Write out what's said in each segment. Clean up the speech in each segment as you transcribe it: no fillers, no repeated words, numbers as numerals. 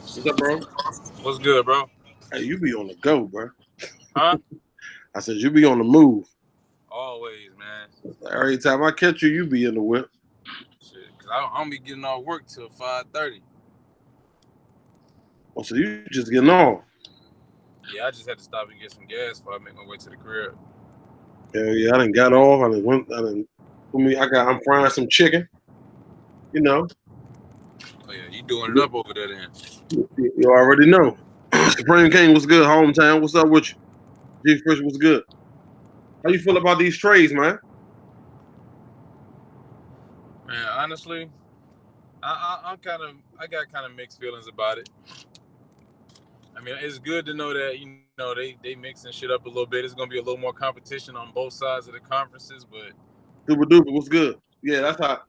What's up, bro? What's good, bro? Hey, you be on the go, bro. Huh? I said you be on the move. Always, man. Every time I catch you, you be in the whip. Shit, cause I don't be getting off work till 5:30. Oh, so you just getting off? Yeah, I just had to stop and get some gas before I make my way to the crib. Hell yeah, I done got off. I done went. For me, I'm frying some chicken. You know, Oh yeah, you doing it up over there then? you already know. Supreme King was good. Hometown, what's up with you? G Fresh was good. How you feel about these trades, man? Man, honestly, I got kind of mixed feelings about it. I mean, it's good to know that they mixing shit up a little bit. It's gonna be a little more competition on both sides of the conferences, but Super duper, what's good? Yeah, that's how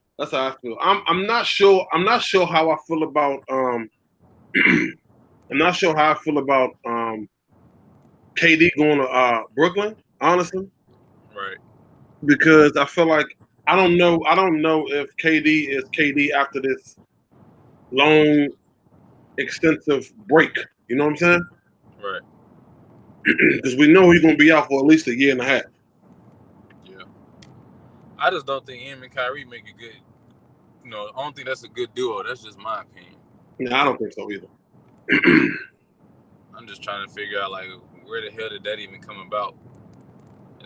I feel. I'm not sure. I'm not sure how I feel about I'm not sure how I feel about KD going to Brooklyn, honestly, right. because I feel like I don't know. I don't know if KD is KD after this long, extensive break. You know what I'm saying? Right. Because we know he's going to be out for at least a year and a half. Yeah. I just don't think him and Kyrie make a good. I don't think that's a good duo. That's just my opinion. No, I don't think so either. I'm just trying to figure out like where the hell did that even come about,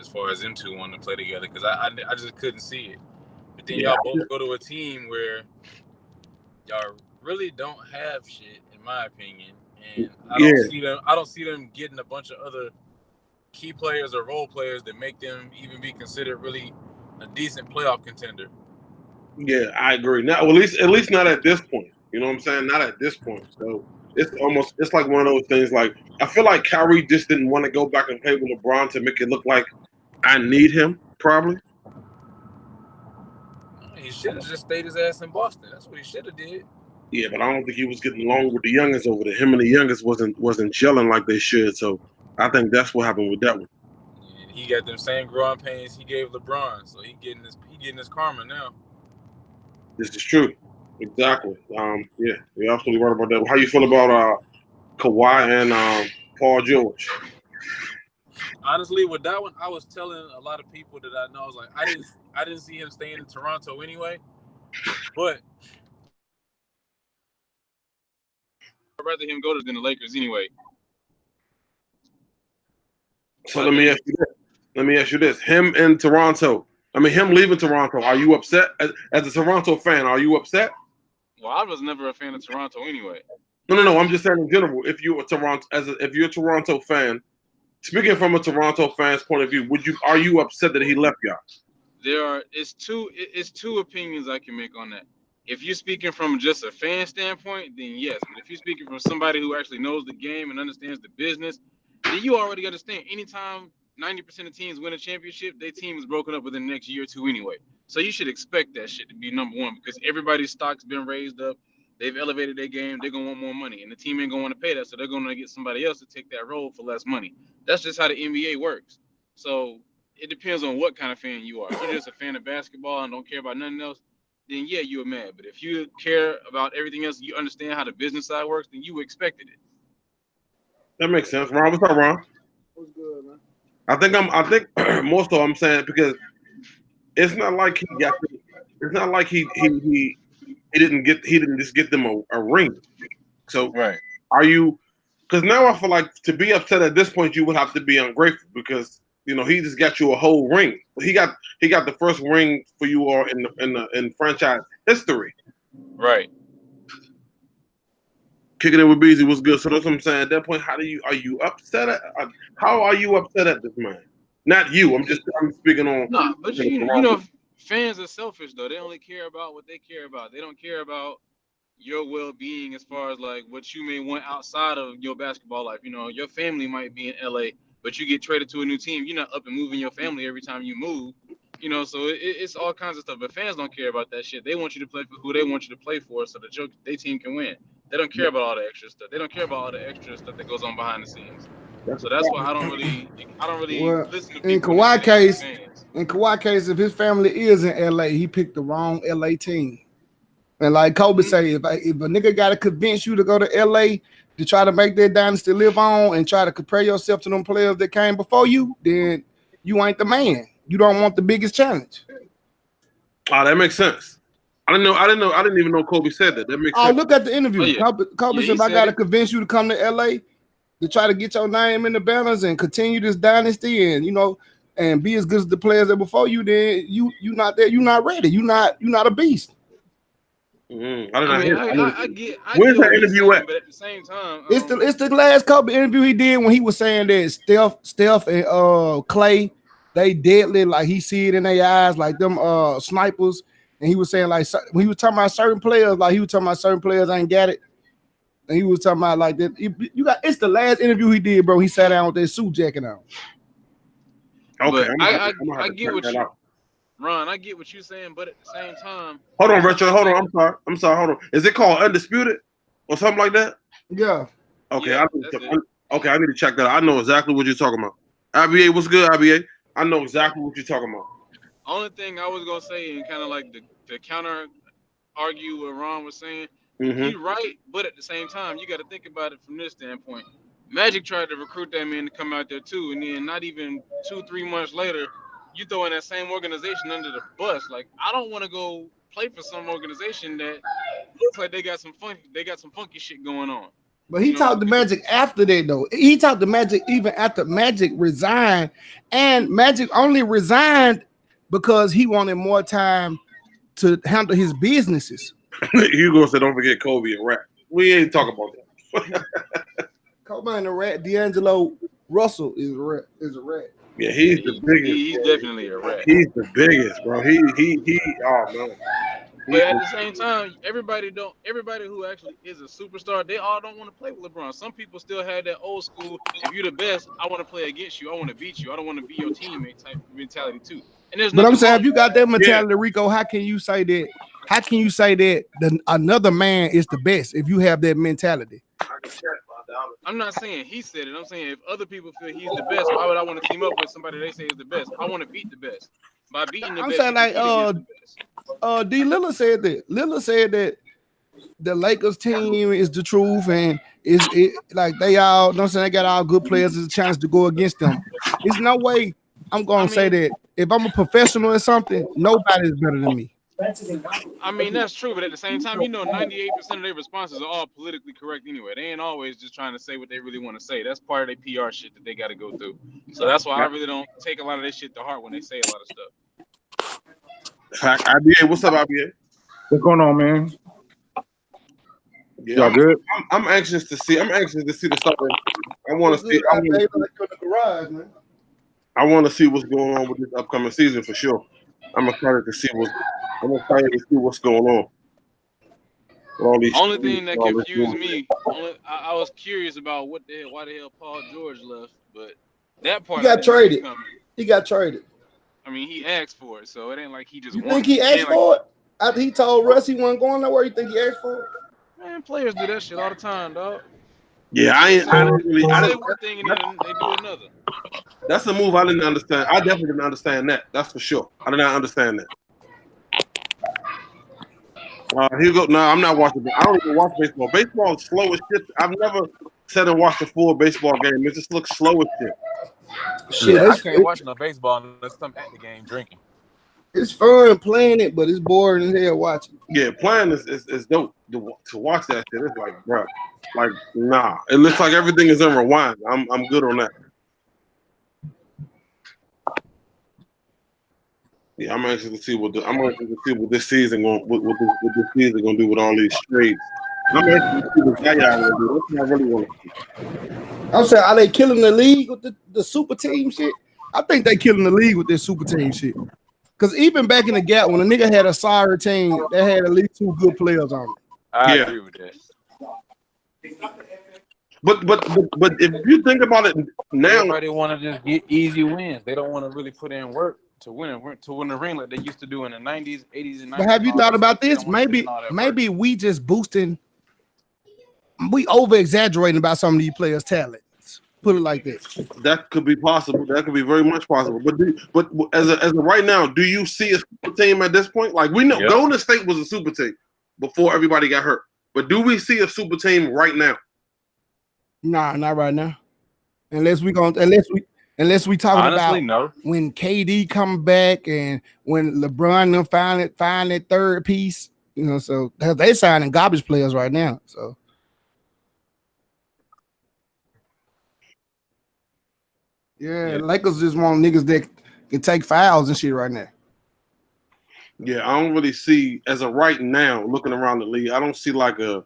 as far as them two wanting to play together, because I just couldn't see it. But then y'all both go to a team where y'all really don't have shit, in my opinion, and I don't see them getting a bunch of other key players or role players that make them even be considered really a decent playoff contender. Yeah, I agree. Now, well, at least not at this point. You know what I'm saying? Not at this point. So it's like one of those things. Like I feel like Kyrie just didn't want to go back and play with LeBron to make it look like I need him. Probably. He should have just stayed his ass in Boston. That's what he should have did. Yeah, but I don't think he was getting along with the youngest over there. Him and the youngest wasn't gelling like they should. So I think that's what happened with that one. And he got them same growing pains he gave LeBron, so he getting his karma now. This is true. Exactly. Yeah, you're absolutely right about that. How you feel about Kawhi and Paul George? Honestly, with that one, I was telling a lot of people that I know, I was like, I didn't see him staying in Toronto anyway, but I'd rather him go than the Lakers anyway. So let me ask you this: him in Toronto. I mean, him leaving Toronto. Are you upset as a Toronto fan? Are you upset? Well, I was never a fan of Toronto anyway. No. I'm just saying in general. If you're a Toronto, if you're a Toronto fan, speaking from a Toronto fan's point of view, are you upset that he left y'all? It's two opinions I can make on that. If you're speaking from just a fan standpoint, then yes. But if you're speaking from somebody who actually knows the game and understands the business, then you already understand. Anytime 90% of teams win a championship, their team is broken up within the next year or two anyway. So you should expect that shit to be number one, because everybody's stock's been raised up. They've elevated their game. They're gonna want more money, and the team ain't gonna want to pay that, so they're gonna get somebody else to take that role for less money. That's just how the NBA works. So it depends on what kind of fan you are. If you're just a fan of basketball and don't care about nothing else, then yeah, you're mad. But if you care about everything else, you understand how the business side works, then you expected it. That makes sense. Ron, what's up, Ron? What's good, man? I think more so I'm saying because it's not like he got. It's not like he didn't just get them a ring. So Right. are you? Because now I feel like to be upset at this point, you would have to be ungrateful because he just got you a whole ring. He got the first ring for you all in franchise history. Right. Kicking it with Beasley was good. So that's what I'm saying. At that point, are you upset at? How are you upset at this man? Not you. I'm speaking on. No, but fans are selfish though. They only care about what they care about. They don't care about your well-being as far as like what you may want outside of your basketball life. Your family might be in LA, but you get traded to a new team. You're not up and moving your family every time you move. So it's all kinds of stuff. But fans don't care about that shit. They want you to play for who they want you to play for, so that their team can win. They don't care about all the extra stuff. They don't care about all the extra stuff that goes on behind the scenes. So that's why I don't really listen to people. In Kawhi case, if his family is in LA, he picked the wrong LA team. And like Kobe say, if a nigga got to convince you to go to LA to try to make that dynasty live on and try to compare yourself to them players that came before you, then you ain't the man. You don't want the biggest challenge. Oh, that makes sense. I didn't even know Kobe said that. That makes sense. Look at the interview. Oh, yeah. Kobe said, if I got to convince you to come to LA to try to get your name in the banners and continue this dynasty and, you know, and be as good as the players that before you, then you not there. You're not ready. You're not a beast. I get Where's that interview at? But at the same time, It's the last Kobe interview he did when he was saying that Steph and Clay, they deadly, like he see it in their eyes, like them snipers. And he was saying, like, when he was talking about certain players, like he was talking about certain players ain't got it. And he was talking about like that. It's the last interview he did, bro. He sat down with that suit jacket on. Okay, I get what you, Ron. I get what you're saying, but at the same time, hold on, Retro. Hold on. I'm sorry. Hold on. Is it called Undisputed or something like that? Yeah. Okay. Yeah, I need to check that out. I know exactly what you're talking about. IBA, what's good, IBA? I know exactly what you're talking about. Only thing I was gonna say, and kind of like the counter argue what Ron was saying, he's right, but at the same time, you got to think about it from this standpoint. Magic tried to recruit that man to come out there too, and then not even 2-3 months later, you throw in that same organization under the bus. Like, I don't want to go play for some organization that looks like they got some funky shit going on. But he talked to Magic after that, though. He talked to Magic even after Magic resigned, and Magic only resigned because he wanted more time to handle his businesses. Hugo said, "Don't forget Kobe and Rat." We ain't talking about that. Kobe and the Rat. D'Angelo Russell is a rat. Yeah, he's the biggest. He's definitely a rat. He's the biggest, bro. He. Oh man. But at the same time, everybody who actually is a superstar, they all don't want to play with LeBron. Some people still have that old school, if you're the best, I want to play against you. I want to beat you. I don't want to be your teammate type mentality too. And but I'm saying, if you got that mentality, Rico, how can you say that? How can you say that another man is the best if you have that mentality? I'm not saying he said it. I'm saying if other people feel he's the best, why would I want to team up with somebody they say is the best? I want to beat the best. By beating the best, I'm saying like D. Lillard said that. Lillard said that the Lakers team is the truth, and like they all, you know what I'm saying, they got all good players as a chance to go against them. There's no way I'm gonna say that if I'm a professional or something, nobody's better than me. I mean, that's true, but at the same time, 98% of their responses are all politically correct anyway. They ain't always just trying to say what they really want to say. That's part of their PR shit that they got to go through. So that's why I really don't take a lot of their shit to heart when they say a lot of stuff. IBA, what's up, IBA? What's going on, man? Yeah, y'all good? I'm anxious to see. The stuff. I want to see. I want to see what's going on with this upcoming season for sure. I'm excited to see what's going on. Only thing that confused me, I was curious about why the hell Paul George left, but that part he got traded. He got traded. I mean, he asked for it, so it ain't like he just. You think he asked for it? After he told Russ he wasn't going nowhere, you think he asked for it? Man, players do that shit all the time, dog. Yeah, I didn't say one thing and then they do another. That's a move I didn't understand. I definitely didn't understand that. That's for sure. I did not understand that. Hugo, no, I'm not watching. I don't even watch baseball. Baseball is slow as shit. I've never sat and watched a full baseball game. It just looks slow as shit. Shit, I can't watch no baseball unless I'm at the game drinking. It's fun playing it, but it's boring as hell watching. Yeah, playing is dope. To watch that shit, it's like, bro, like, nah. It looks like everything is in rewind. I'm good on that. Yeah, I'm anxious to see what this season going to do with all these trades. I'm anxious to see what y'all gonna do. That's what I really want to see. I'm saying, are they killing the league with the super team shit? I think they killing the league with this super team shit. Because even back in the gap, when a nigga had a sorry team, they had at least 2 good players on it. I agree with that. But if you think about it now, everybody want to just get easy wins. They don't want to really put in work to win the ring like they used to do in the 90s, 80s, and 90s. But have you thought about this? Maybe we just boosting. We over exaggerating about some of these players' talents. Put it like that. That could be possible. That could be very much possible. But as of right now, do you see a super team at this point? Like we know, Golden State was a super team. before everybody got hurt. But do we see a super team right now? Nah, not right now. Unless we talking Honestly, about no. when KD come back and when LeBron them find that third piece, you know. So they signing garbage players right now. So yeah, Lakers just want niggas that can take fouls and shit right now. Yeah, I don't really see as of right now. Looking around the league, I don't see like a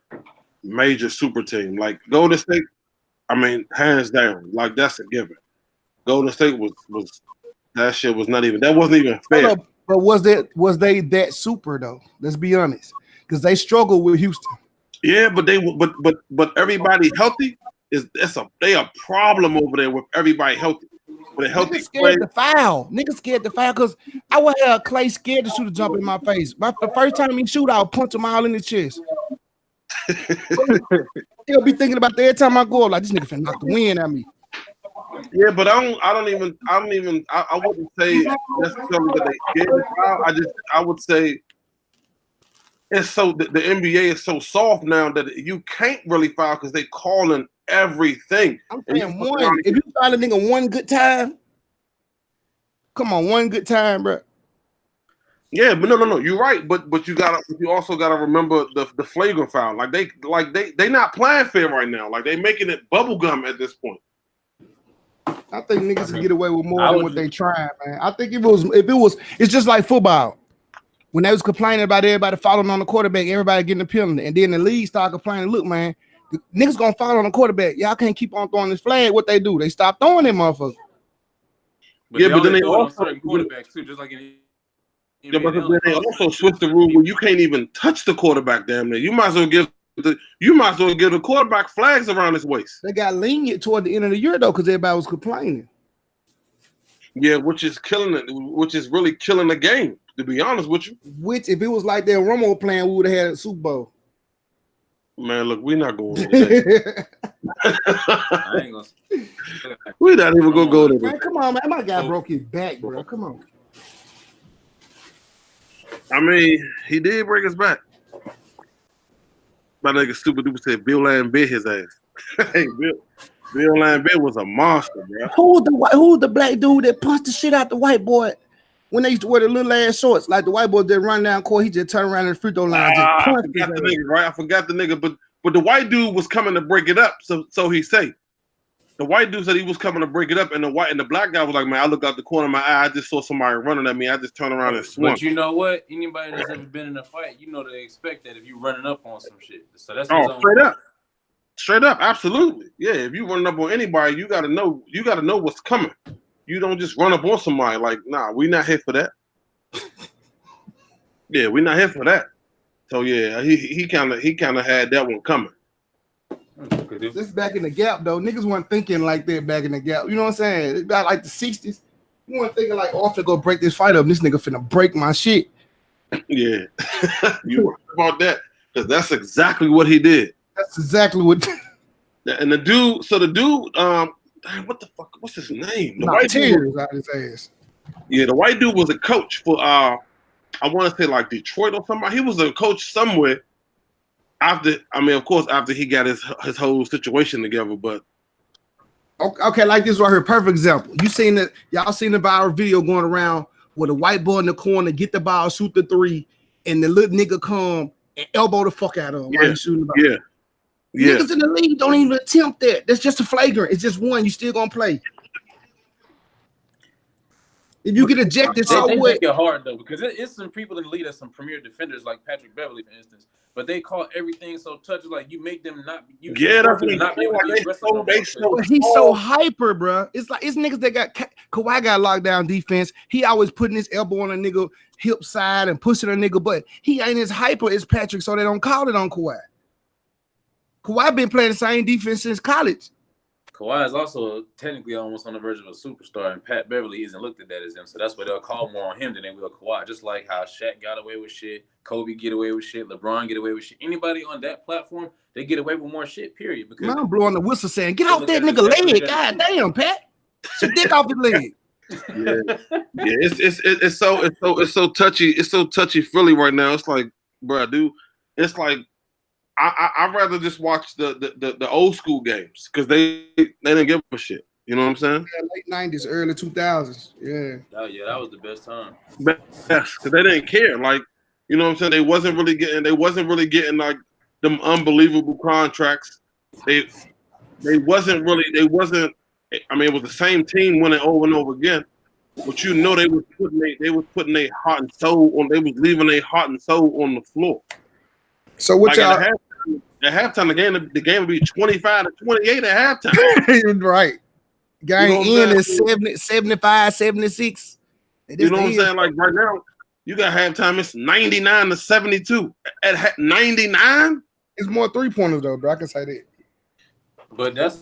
major super team like Golden State. I mean, hands down, like that's a given. Golden State was that shit was not even that wasn't even fair. But was they that super though? Let's be honest, because they struggle with Houston. Yeah, but everybody healthy they a problem over there with everybody healthy. With a healthy Niggas scared to foul. Niggas scared to foul because I would have Clay scared to shoot a jump in my face. The first time he shoot, I'll punch him all in the chest. He'll be thinking about that every time I go like this nigga finna knock the wind at me. Yeah, but I wouldn't say necessarily that they scared to foul. I would say it's so the NBA is so soft now that you can't really foul because they calling everything. I'm saying one. If you find a nigga one good time, come on, one good time, bro. Yeah, but no. You're right, but you also gotta remember the flagrant foul. Like they not playing fair right now. Like they making it bubblegum at this point. I think niggas can get away with more than what they trying, man. I think it's just like football. When they was complaining about everybody following on the quarterback, everybody getting a penalty, and then the league started complaining, look, man, the niggas gonna follow on the quarterback. Y'all can't keep on throwing this flag. What they do? They stop throwing them motherfuckers. But then they also certain quarterbacks too, just like in yeah, but then they also switched the rule where you can't even touch the quarterback. Damn near. You might as well give the quarterback flags around his waist. They got lenient toward the end of the year though, because everybody was complaining. Yeah, which is killing it. Which is really killing the game. To be honest with you. Which, if it was like that Romo playing, we would have had a Super Bowl. Man, look, we're not going to that. I ain't gonna. We're not even gonna go there. Man, come on, man. My guy broke his back, bro. Come on. I mean, he did break his back. My nigga Super Duper said Bill Lambert his ass. Hey, Bill Lambert was a monster, bro. Who's the black dude that punched the shit out the white boy when they used to wear the little ass shorts? Like the white boy did run down court, he just turned around in the free throw line. I forgot the nigga, right? I forgot the nigga, but the white dude was coming to break it up. So he say. The white dude said he was coming to break it up, and the black guy was like, man, I looked out the corner of my eye, I just saw somebody running at me. I just turned around and swung. But you know what? Anybody that's ever been in a fight, you know they expect that if you running up on some shit. So that's straight up, absolutely. Yeah, if you running up on anybody, you gotta know what's coming. You don't just run up on somebody like, nah, we not here for that. Yeah, we not here for that. So yeah, he kind of had that one coming. This back in the gap though, niggas weren't thinking like that back in the gap. You know what I'm saying? It's about like the 60s. You weren't thinking like, oh, I'm finna go break this fight up. This nigga finna break my shit. Yeah, you right about that because that's exactly what he did. That's exactly what. And the dude, what the fuck? What's his name? The white tears out his ass. Yeah, the white dude was a coach for I want to say like Detroit or something. He was a coach somewhere. After he got his whole situation together, but okay, like this right here, perfect example. Y'all seen the viral video going around with a white boy in the corner, get the ball, shoot the three, and the little nigga come and elbow the fuck out of him while he's shooting the ball. Yeah. Niggas in the league don't even attempt that. That's just a flagrant. It's just one. You still gonna play. If you get ejected, so they what? make it hard though, because it's some people in the league that's some premier defenders like Patrick Beverly, for instance. But they call everything so touchy, like you make them not. He's so hyper, bro. It's like it's niggas that got Kawhi got lockdown defense. He always putting his elbow on a nigga hip side and pushing a nigga, but he ain't as hyper as Patrick, so they don't call it on Kawhi. Kawhi been playing the same defense since college. Kawhi is also technically almost on the verge of a superstar, and Pat Beverly isn't looked at that as him, so that's why they'll call more on him than they will Kawhi. Just like how Shaq got away with shit, Kobe get away with shit, LeBron get away with shit. Anybody on that platform, they get away with more shit. Period. Because I'm blowing the whistle saying, "Get off that nigga leg!" God damn, Pat, your dick off his leg. It's so touchy. It's so touchy Philly right now. It's like, bro, dude. it's like I'd rather just watch the old school games because they didn't give a shit. You know what I'm saying? Yeah, late 90s, early 2000s. Yeah. Yeah, that was the best time. Yes, because they didn't care. Like, you know what I'm saying? They wasn't really getting like them unbelievable contracts. They wasn't. I mean, it was the same team winning over and over again. But you know, they was putting their heart and soul on. They was leaving their heart and soul on the floor. So what Like y'all? at halftime, the game would be 25-28 at halftime. Right. Game You know what I'm in saying? is 75, 76. You know what I'm saying? Like right now, you got halftime. It's 99-72 at 99. It's more 3-pointers though, bro. I can say that. But that's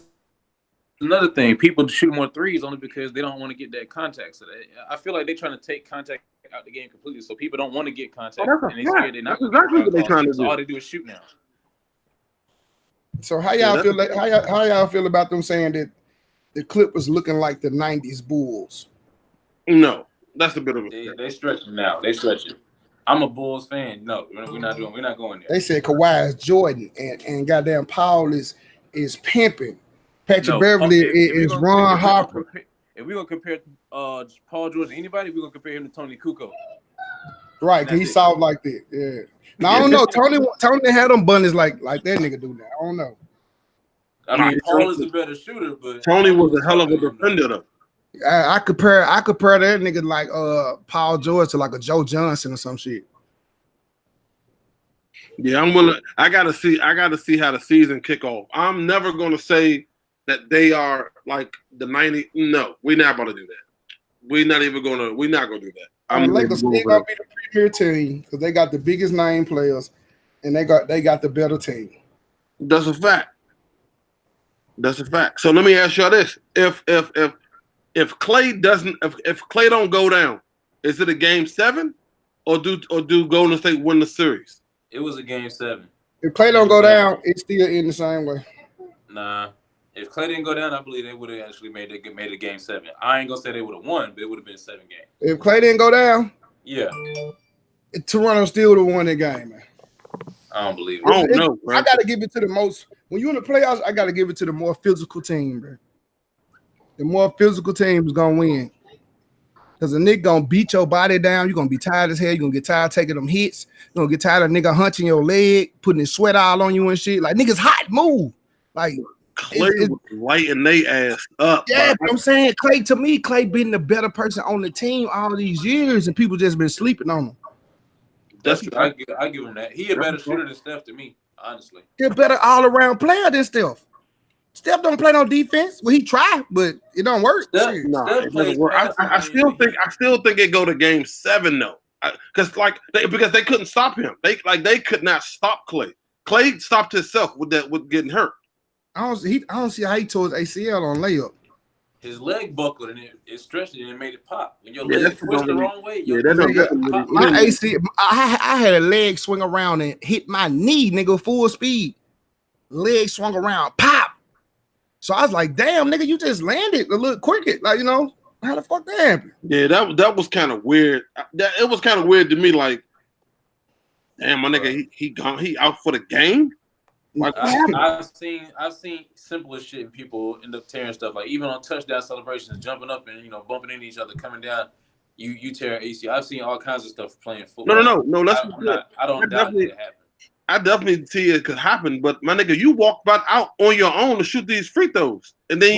another thing. People shoot more threes only because they don't want to get that contact. So I feel like they're trying to take contact out the game completely. So people don't want to get contact, Oh, that's and they scared they're not. That's exactly what they're trying to so do. all they do is shoot now. So how y'all feel? Like, how y'all feel about them saying that the clip was looking like the '90s Bulls? No, that's a bit of a. They stretch it now. They stretch it. I'm a Bulls fan. No, we're not going there. They said Kawhi is Jordan, and goddamn Paul is pimping. Patrick Beverly is Ron Harper. If we're gonna compare Paul George to anybody, we're gonna compare him to Tony Kukoc. Right, cause he soft like that. Yeah. Now I don't know. Tony had them bunnies like that nigga do now. I don't know. I mean, Paul is a better shooter, but Tony was a hell of a defender though. I compare that nigga like Paul George to like a Joe Johnson or some shit. Yeah, I'm willing. I gotta see how the season kick off. I'm never gonna say that they are like the 90. No, we're not about to do that. We're not gonna do that. I'm Lakers still gonna be the premier team because they got the biggest name players and they got the better team. That's a fact. So let me ask y'all this: if Clay don't go down, is it a game 7, or do Golden State win the series? It was a game 7. If Clay don't go down, it's still in the same way. Nah. If Clay didn't go down, I believe they would have actually made a game 7. I ain't gonna say they would have won, but it would have been 7 games. If Clay didn't go down, yeah, Toronto still would have won that game, man. I don't believe it. I don't know, bro. I gotta give it to the most. When you're in the playoffs, I gotta give it to the more physical team, bro. The more physical team is gonna win. Because a nigga gonna beat your body down. You're gonna be tired as hell. You're gonna get tired taking them hits. You're gonna get tired of nigga hunching your leg, putting his sweat all on you and shit. Like, niggas hot, move. Like, Clay was lighting they ass up. Yeah, but I'm saying Clay, to me, Clay been the better person on the team all these years, and people just been sleeping on him. That's true. I give him that. He a better shooter than Steph to me, honestly. He's a better all-around player than Steph. Steph don't play no defense. Well, he tried, but it don't work. Steph it doesn't work. I still think it go to game 7 though, because they couldn't stop him. They could not stop Clay. Clay stopped himself with getting hurt. I don't see how he tore his ACL on layup. His leg buckled and it stretched it and it made it pop. When your leg twist the wrong way, my ACL. I had a leg swing around and hit my knee, nigga, full speed. Leg swung around, pop. So I was like, damn, nigga, you just landed a little quick. Like, you know, how the fuck that happened? Yeah, that was kind of weird. It was kind of weird to me. Like, damn, my nigga, he out for the game. Like, I've seen simplest shit and people end up tearing stuff. Like even on touchdown celebrations, jumping up and bumping into each other, coming down, you tear ACL. I've seen all kinds of stuff playing football. No. I don't doubt that it happened. I definitely see it could happen, but my nigga, you walk back out on your own to shoot these free throws, and then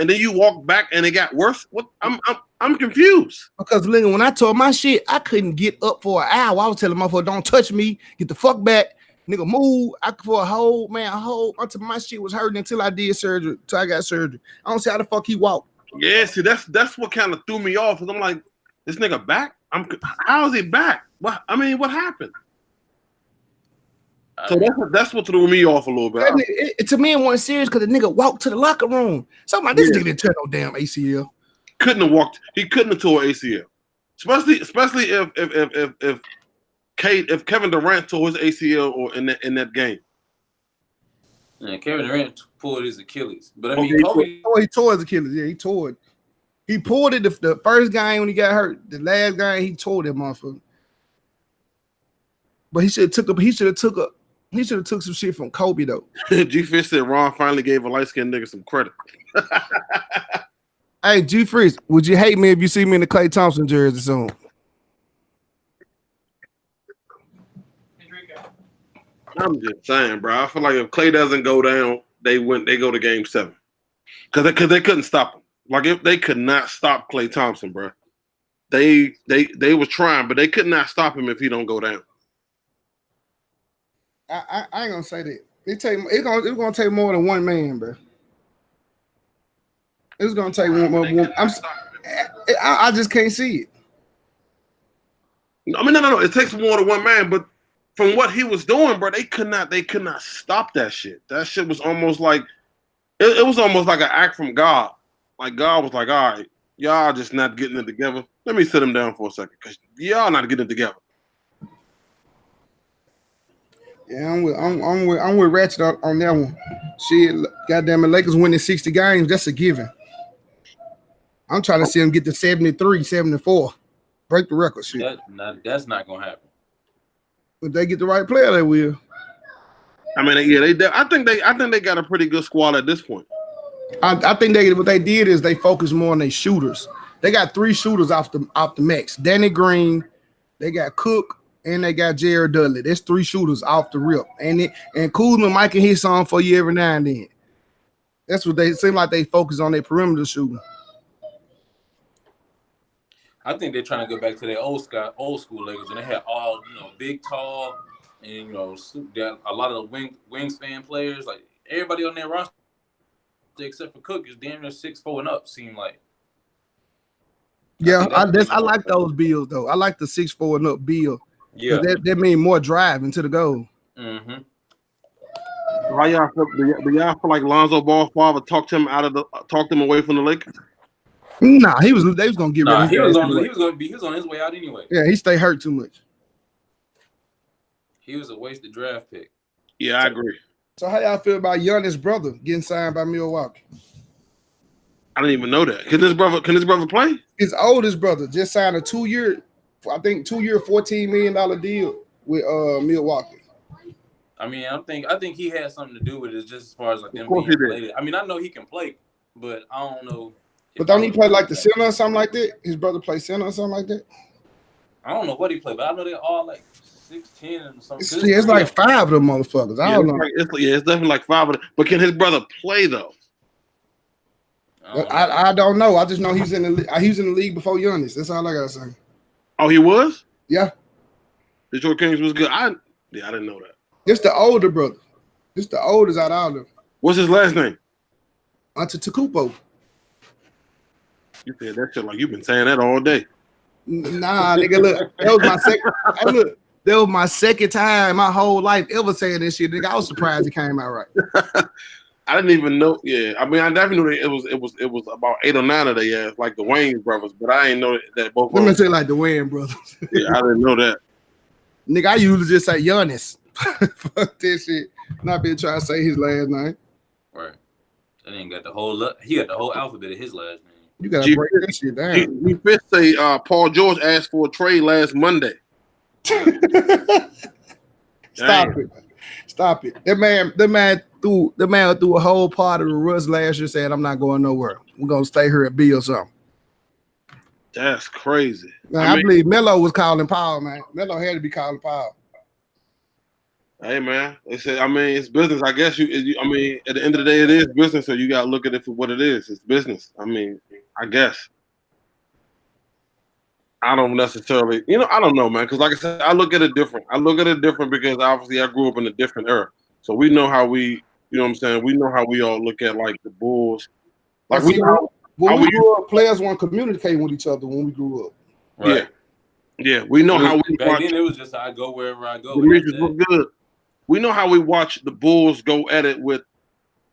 you walk back and it got worse. What? I'm confused. Because nigga, when I told my shit, I couldn't get up for an hour. I was telling my motherfucker, don't touch me, get the fuck back, nigga, move. For a whole until my shit was hurting until I did surgery, until I got surgery. I don't see how the fuck he walked. Yeah, see, that's what kind of threw me off. Cause I'm like, this nigga back? How is he back? What happened? So that's what threw me off a little bit. To me, it wasn't serious because the nigga walked to the locker room. So I'm like, this nigga didn't tear no damn ACL. Couldn't have walked. He couldn't have tore ACL. Especially if Kevin Durant tore his ACL or in that game. Yeah, Kevin Durant pulled his Achilles, but I mean, he tore his Achilles. Yeah, he tore it. He pulled it the first game when he got hurt. The last game he tore that motherfucker. But he should have took some shit from Kobe though. G Fish said Ron finally gave a light skinned nigga some credit. Hey, G Freeze, would you hate me if you see me in the Klay Thompson jersey soon? I'm just saying, bro. I feel like if Klay doesn't go down, they go to Game 7 because they couldn't stop him. Like if they could not stop Klay Thompson, bro. They was trying, but they could not stop him if he don't go down. I ain't gonna say that. It's gonna take more than one man, bro. It's gonna take one. I just can't see it. I mean, no. It takes more than one man, but from what he was doing, bro, they could not stop that shit. That shit was almost like it was almost like an act from God. Like God was like, all right, y'all just not getting it together. Let me sit him down for a second, because y'all not getting it together. Yeah, I'm with Ratchet on that one. Shit, goddamn it, Lakers winning 60 games, that's a given. I'm trying to see them get to 73, 74. Break the record, shit. That's not gonna happen. If they get the right player, they will. I mean, yeah, I think they got a pretty good squad at this point. I think what they did is they focused more on their shooters. They got 3 shooters off the max. Danny Green, they got Cook, and they got Jared Dudley. There's 3 shooters off the rip. And Kuzma might can hit some for you every now and then. That's what they seem like they focus on their perimeter shooting. I think they're trying to go back to their old school Lakers, and they had all big, tall, and a lot of the wingspan players. Like everybody on their roster, except for Cook, is damn near 6'4" and up. Seem like. Yeah, I like those bills though. I like the 6'4" and up bill. Yeah, that mean more drive into the goal. Mm-hmm. Why y'all feel like Lonzo Ball father talked him away from the Lakers? Nah, they was gonna get rid of him. He was on his way out anyway. Yeah, he stay hurt too much. He was a wasted draft pick. Yeah, I agree. So how y'all feel about Giannis' brother getting signed by Milwaukee? I didn't even know that. Can this brother play? His oldest brother just signed a 2-year, $14 million deal with Milwaukee. I mean, I think he had something to do with it, just as far as like them being related. I mean, I know he can play, but I don't know. But don't he play like the center or something like that? His brother play center or something like that? I don't know what he played, but I know they're all like 6'10" and something. It's like 5 of them motherfuckers. I don't know. It's definitely like 5 of them. But can his brother play though? I don't know. I just know he was in the league before Giannis. That's all I gotta say. Oh, he was? Yeah. Detroit Kings was good. I didn't know that. It's the older brother. It's the oldest out of all of them. What's his last name? Antetokounmpo. You said that shit like you've been saying that all day. Nah, nigga, look. That was my second. Hey, look, that was my second time my whole life ever saying this shit. Nigga, I was surprised it came out right. I didn't even know. Yeah, I mean, I definitely knew that it was about 8 or 9 of they ass, like the Wayne brothers, but I didn't know that both. Let me say like the Wayne brothers. Yeah, I didn't know that. Nigga, I usually just say Giannis. Fuck this shit. Not been trying to say his last name. Right. That ain't got the whole. He got the whole alphabet of his last name. You gotta break that shit down. We first say Paul George asked for a trade last Monday. Stop it. That man threw a whole part of the Russ last year saying, I'm not going nowhere. We're gonna stay here at B or something. That's crazy. Man, I believe Melo was calling Paul, man. Melo had to be calling Paul. Hey man, they said, I mean, it's business. I guess I mean, at the end of the day, it is business. So you gotta look at it for what it is. It's business. I mean, I guess. I don't necessarily, I don't know, man. Because like I said, I look at it different. Because obviously I grew up in a different era. So we know how we, you know what I'm saying? We know how we all look at like the Bulls. Like when we grew up, players weren't communicating with each other when we grew up. Right. Yeah. We know how we back watch. then it was just I go wherever I go. Good. We know how we watch the Bulls go at it with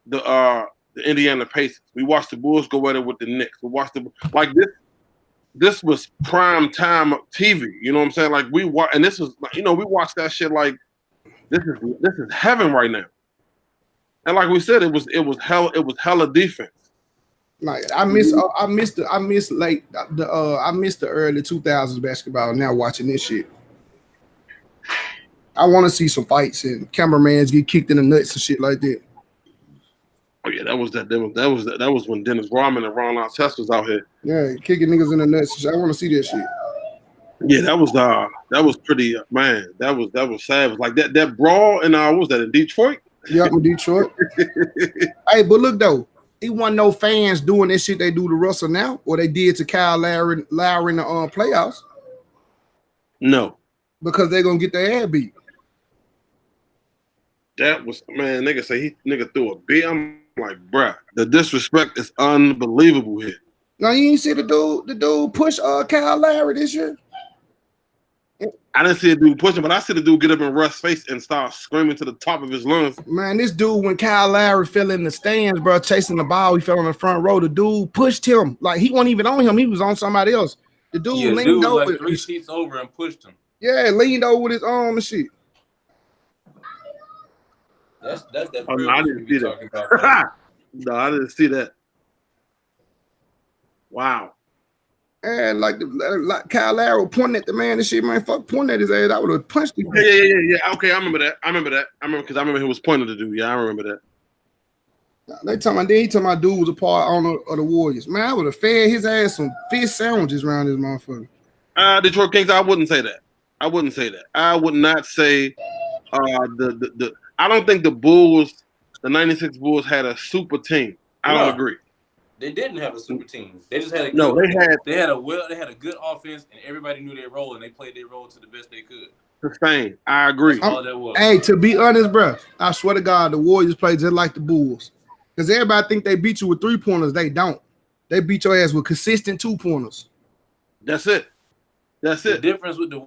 the Indiana Pacers. We watch the Bulls go at it with the Knicks. We watch this was prime time TV. You know what I'm saying? Like we watch, and this was we watched that shit like this is heaven right now. And like we said, it was hella defense. Like I miss the early 2000s basketball now watching this shit. I want to see some fights and cameramans get kicked in the nuts and shit like that. Oh yeah, that was when Dennis Rodman and Ron Artest was out here. Yeah, kicking niggas in the nuts. I want to see that shit. Yeah, that was pretty man. That was savage. Like that brawl in what was that in Detroit? Yeah, in Detroit. Hey, but look though, it wasn't no fans doing this shit they do to Russell now, or they did to Kyle Lowry in the playoffs. No, because they're gonna get their ass beat. That was man. Nigga say nigga threw a beat. I'm like, bruh, the disrespect is unbelievable here. Now you ain't see the dude push Kyle Lowry this year. I didn't see a dude pushing, but I see the dude get up in Russ' face and start screaming to the top of his lungs. Man, this dude, when Kyle Lowry fell in the stands, bro, chasing the ball, he fell on the front row. The dude pushed him. Like, he wasn't even on him. He was on somebody else. The dude leaned over. Like 3 seats over and pushed him. Yeah, leaned over with his arm and shit. That's that. Oh, no, I didn't see that. No, I didn't see that. Wow. And like Kyle Lowry pointing at the man and shit, man, fuck pointing at his ass. I would have punched him. Yeah. Okay, I remember that. I remember he was pointing to the dude. Yeah, I remember that. They talking about dude was a part owner of the Warriors. Man, I would have fed his ass some fish sandwiches around this motherfucker. Detroit Kings, I wouldn't say that. I would not say I don't think the Bulls, the 96 Bulls had a super team. I don't agree. They didn't have a super team. They just had a they had a good offense and everybody knew their role and they played their role to the best they could. Sustained. I agree. All that was. Hey, to be honest, bro, I swear to God, the Warriors play just like the Bulls. Because everybody think they beat you with 3-pointers. They don't. They beat your ass with consistent 2-pointers. That's it. The difference with the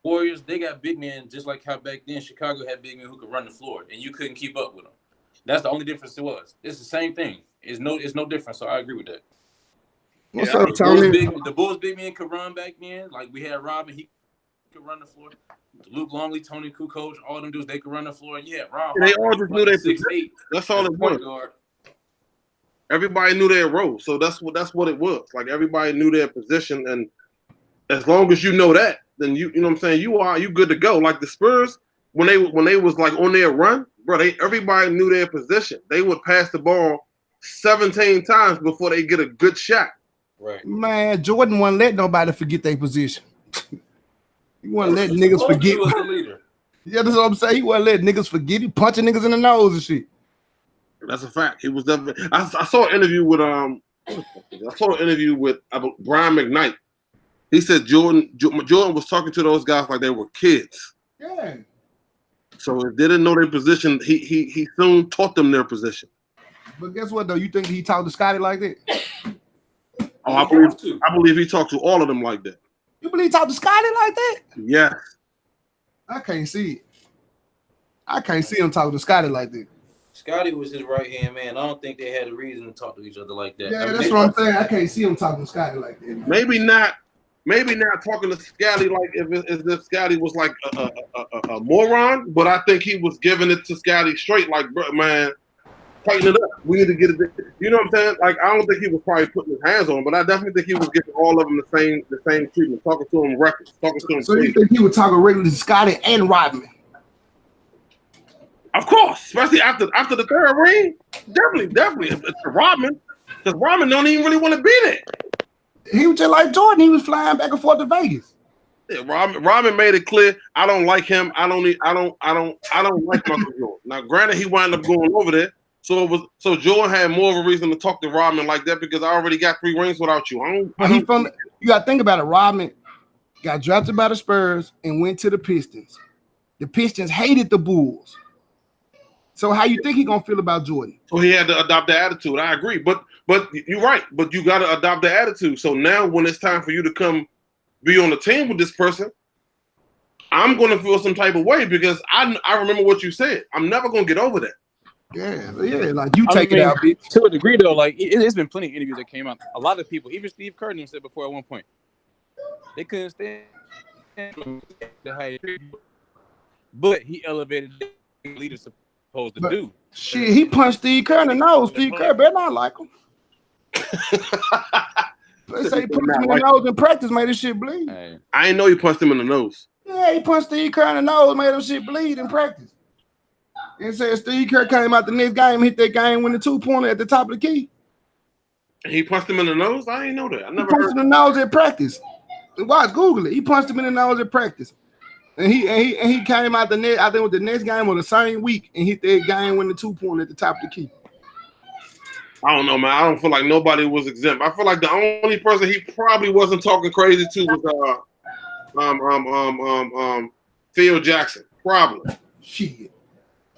Warriors, they got big men just like how back then Chicago had big men who could run the floor and you couldn't keep up with them. That's the only difference it was. It's the same thing. It's no difference. So I agree with that. What's up, Tony? The Bulls big men could run back then. Like we had Robin, he could run the floor. Luke Longley, Tony Kukoc, all them dudes, they could run the floor. And yeah, Ron. They all just knew their 6'8". That's all it was. Everybody knew their role, so that's what it was. Like everybody knew their position, and as long as you know that, then you know what I'm saying. You good to go. Like the Spurs, when they was like on their run, bro, everybody knew their position. They would pass the ball 17 times before they get a good shot. Right. Man, Jordan wouldn't let nobody forget their position. He wouldn't let niggas forget. He was the leader. Yeah, that's what I'm saying. He wouldn't let niggas forget. He punching niggas in the nose and shit. That's a fact. He was definitely. I saw an interview with Brian McKnight. He said Jordan was talking to those guys like they were kids. Yeah. So if they didn't know their position, he soon taught them their position. But guess what though? You think he talked to Scotty like that? Oh, I believe he talked to all of them like that. You believe he talked to Scotty like that? Yes. I can't see it. I can't see him talking to Scotty like that. Scotty was his right hand man. I don't think they had a reason to talk to each other like that. Yeah, that's what I'm saying. I can't see him talking to Scotty like that. Maybe not talking to Scotty like if Scotty was like a moron, but I think he was giving it to Scotty straight, like, bro, man, tighten it up. We need to get it. You know what I'm saying? Like, I don't think he was probably putting his hands on him, but I definitely think he was giving all of them the same treatment, talking to him records, talking to him. So you think he was talking regularly to Scotty and Rodman? Of course, especially after the third ring, definitely. It's Rodman, because Rodman don't even really want to be there. He was just like Jordan. He was flying back and forth to Vegas. Yeah, Rodman made it clear. I don't like him. I don't like Michael Jordan. Now, granted, he wound up going over there, so Jordan had more of a reason to talk to Rodman like that because I already got 3 rings without you. You got to think about it. Rodman got drafted by the Spurs and went to the Pistons. The Pistons hated the Bulls. So how you think he gonna feel about Jordan? So he had to adopt the attitude. I agree, but you're right. But you got to adopt the attitude. So now, when it's time for you to come be on the team with this person, I'm gonna feel some type of way because I remember what you said. I'm never gonna get over that. Yeah, like you take it out, bitch. To a degree, though, like it's been plenty of interviews that came out. A lot of people, even Steve Kerr said before at one point, they couldn't stand the high, but he elevated the leaders. To do shit, he punched Steve Kerr in the nose. Steve Kerr better not like him. They say he punched him in the nose in practice, made this shit bleed. Hey. I didn't know he punched him in the nose. Yeah, he punched Steve Kerr in the nose, made him shit bleed in practice. And said Steve Kerr came out the next game, hit that game, winning 2-pointer at the top of the key. He punched him in the nose. I didn't know that. I He never punched heard. him in the nose at practice. Watch, Google it. He punched him in the nose at practice. And he came out the net, I think it was the next game or the same week, and hit that game winning 2-pointer at the top of the key. I don't know, man. I don't feel like nobody was exempt. I feel like the only person he probably wasn't talking crazy to was Phil Jackson. Probably. Shit.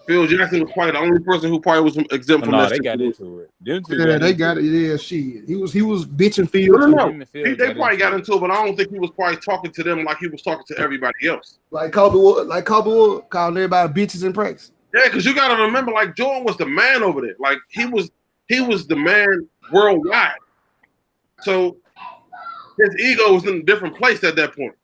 Phil Jackson was probably the only person who probably was exempt from No, that. they got into it. Them two Yeah, they into got it. Yeah, shit. He was bitching Phil. No. Him and Phil They got probably into got into it, but I don't think he was probably talking to them like he was talking to everybody else. Like Kobe Wood calling everybody bitches in practice. Yeah, because you got to remember, like Jordan was the man over there. Like he was the man worldwide. So his ego was in a different place at that point.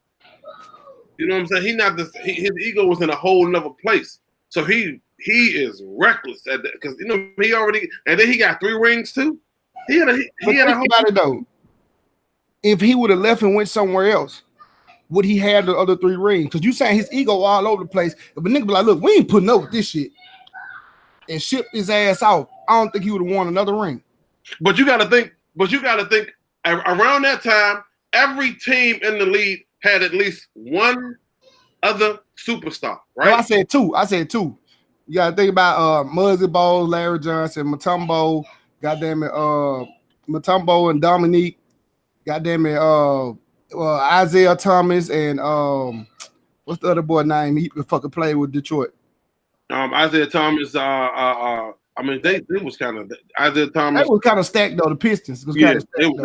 You know what I'm saying? His ego was in a whole nother place. So he is reckless at that because you know he already, and then he got 3 rings too. He had a whole. About it though. If he would have left and went somewhere else, would he have the other 3 rings? Because you saying his ego all over the place. If a nigga be like, look, we ain't putting up with this shit, and ship his ass out, I don't think he would have won another ring. But you got to think. Around that time, every team in the league had at least one other superstar, right? Well, I said 2. You gotta think about Muggsy Bogues, Larry Johnson, Mutombo, goddamn it, Mutombo and Dominique, goddamn it, Isaiah Thomas and what's the other boy name? He fucking played with Detroit. Isaiah Thomas. I mean, they was kind of Isaiah Thomas. That was kind of stacked though. The Pistons was Yeah, kind of stacked,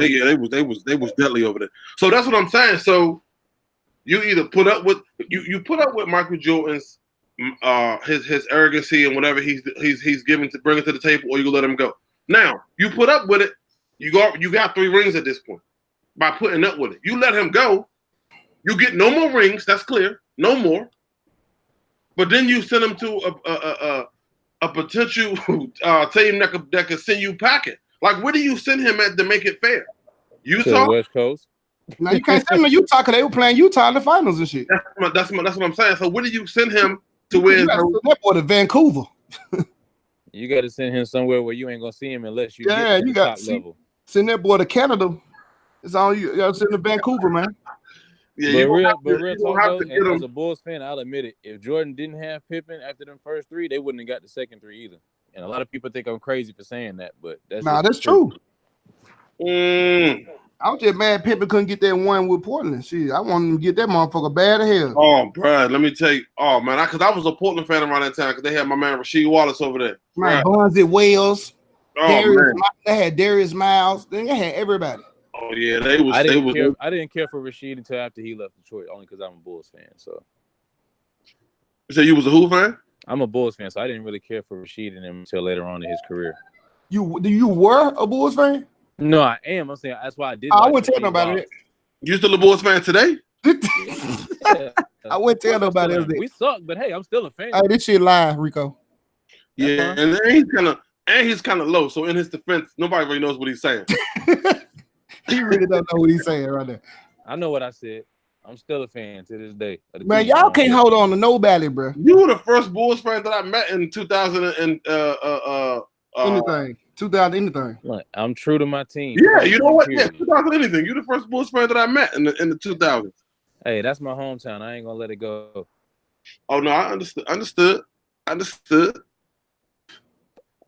they was deadly over there. So that's what I'm saying. So you either put up with Michael Jordan's his arrogancy and whatever he's giving to bringing to the table, or you let him go. Now you put up with it. You got 3 rings at this point by putting up with it. You let him go, you get no more rings. That's clear, no more. But then you send him to a potential team that could send you packing. Like, where do you send him at to make it fair? to the Utah. West Coast. Now you can't send him to Utah because they were playing Utah in the finals and shit. That's what I'm saying. So where do you send him to where? You gotta send that boy to Vancouver. You got to send him somewhere where you ain't gonna see him unless you Yeah, get to you the got top to see- level. Send that boy to Canada. It's on you. You gotta send him to Vancouver, man. Yeah, But real you don't talk have though, to get as him. a Bulls fan, I'll admit it. If Jordan didn't have Pippen after them first 3, they wouldn't have got the second 3 either. And a lot of people think I'm crazy for saying that, but that's Nah, just that's the truth. true. I was just mad Pippen couldn't get that one with Portland. Shit, I wanted him to get that motherfucker bad as hell. Oh, bro, let me tell you. Oh man, because I was a Portland fan around that time because they had my man Rasheed Wallace over there. Man, Right. Bonzi Wells, Oh Darius, man. they had Darius Miles. Then they had everybody. Oh yeah, they was. I They didn't was. care. I didn't care for Rasheed until after he left Detroit, only because I'm a Bulls fan. So So you was a who fan? I'm a Bulls fan, so I didn't really care for Rasheed and him until later on in his career. You were a Bulls fan? No, I am. I'm saying that's why I did. I like wouldn't tell Rasheed nobody Wallace. You still a Bulls fan today? Yeah. I wouldn't tell nobody else that. We suck, but hey, I'm still a fan. Hey, this shit live, Rico. Yeah, fine. and then he's kind of low. So in his defense, nobody really knows what he's saying. He really don't know what he's saying right there. I know what I said. I'm still a fan to this day. of the Man, team. y'all can't hold on to nobody, bro. You were the first Bulls fan that I met in 2000 and Anything. 2000 anything. Look, I'm true to my team. Yeah, you know what? Yeah, Period. 2000 anything. You're the first Bulls fan that I met in the 2000s. Hey, that's my hometown. I ain't gonna let it go. Oh no, I understood.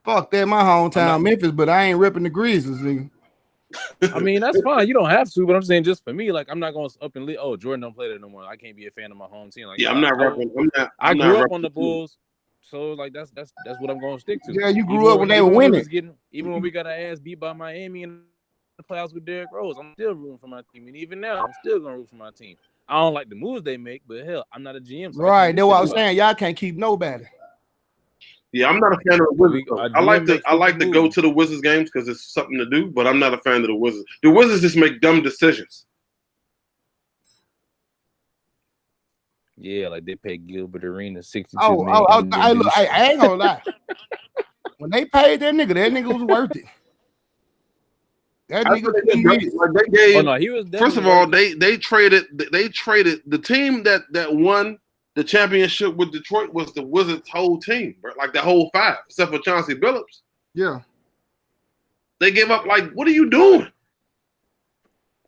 Fuck that, my hometown, Memphis, but I ain't ripping the Grizzlies, nigga. I mean, that's fine. You don't have to, but I'm saying just for me, like I'm not gonna up and oh, Jordan don't play there no more. I can't be a fan of my home team. Like, Yeah, I'm not repping. I I'm grew not up on the repping. Bulls, so like that's what I'm gonna stick to. Yeah, you grew Even up when they were we winning. was even when we got our ass beat by Miami in the playoffs with Derrick Rose, I'm still rooting for my team, and even now, I'm still gonna root for my team. I don't like the moves they make, but hell, I'm not a GM. So Right, that's what I was saying. Y'all can't keep nobody. Yeah, I'm not a fan of the Wizards. though. Our I like GM to makes I like to stupid go moves. to the Wizards games because it's something to do, but I'm not a fan of the Wizards. The Wizards just make dumb decisions. Yeah, like they paid Gilbert Arenas $62 Oh, million. I ain't gonna lie. When they paid that nigga was worth it. That I nigga think they, he is. like they gave. Oh no, he was First of all, they traded the team that won the championship with Detroit was the Wizards' whole team, bro. Like the whole five, except for Chauncey Billups. Yeah. They gave up. Like, what are you doing?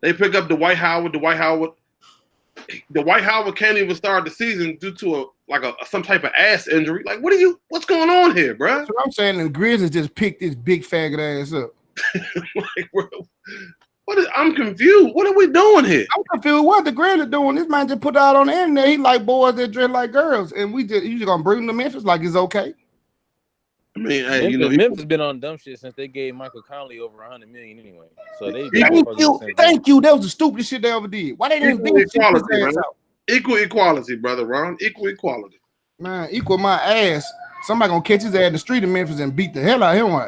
They pick up Dwight Howard. Dwight Howard can't even start the season due to some type of ass injury. Like, what's going on here, bro? That's what I'm saying. The Grizzlies just picked this big faggot ass up. Like, bro, I'm confused. What are we doing here? I'm confused. What the Grizzlies doing? This man just put out on the internet. He like boys that dress like girls, and you just gonna bring them to Memphis like it's okay. I mean, hey, Memphis been on dumb shit since they gave Michael Conley over $100 million anyway. So they Thank you. That was the stupidest shit they ever did. Why they didn't beat his ass out? Equal equality, brother Ron. Equal equality. Man, equal my ass. Somebody gonna catch his ass in the street in Memphis and beat the hell out of him. Right?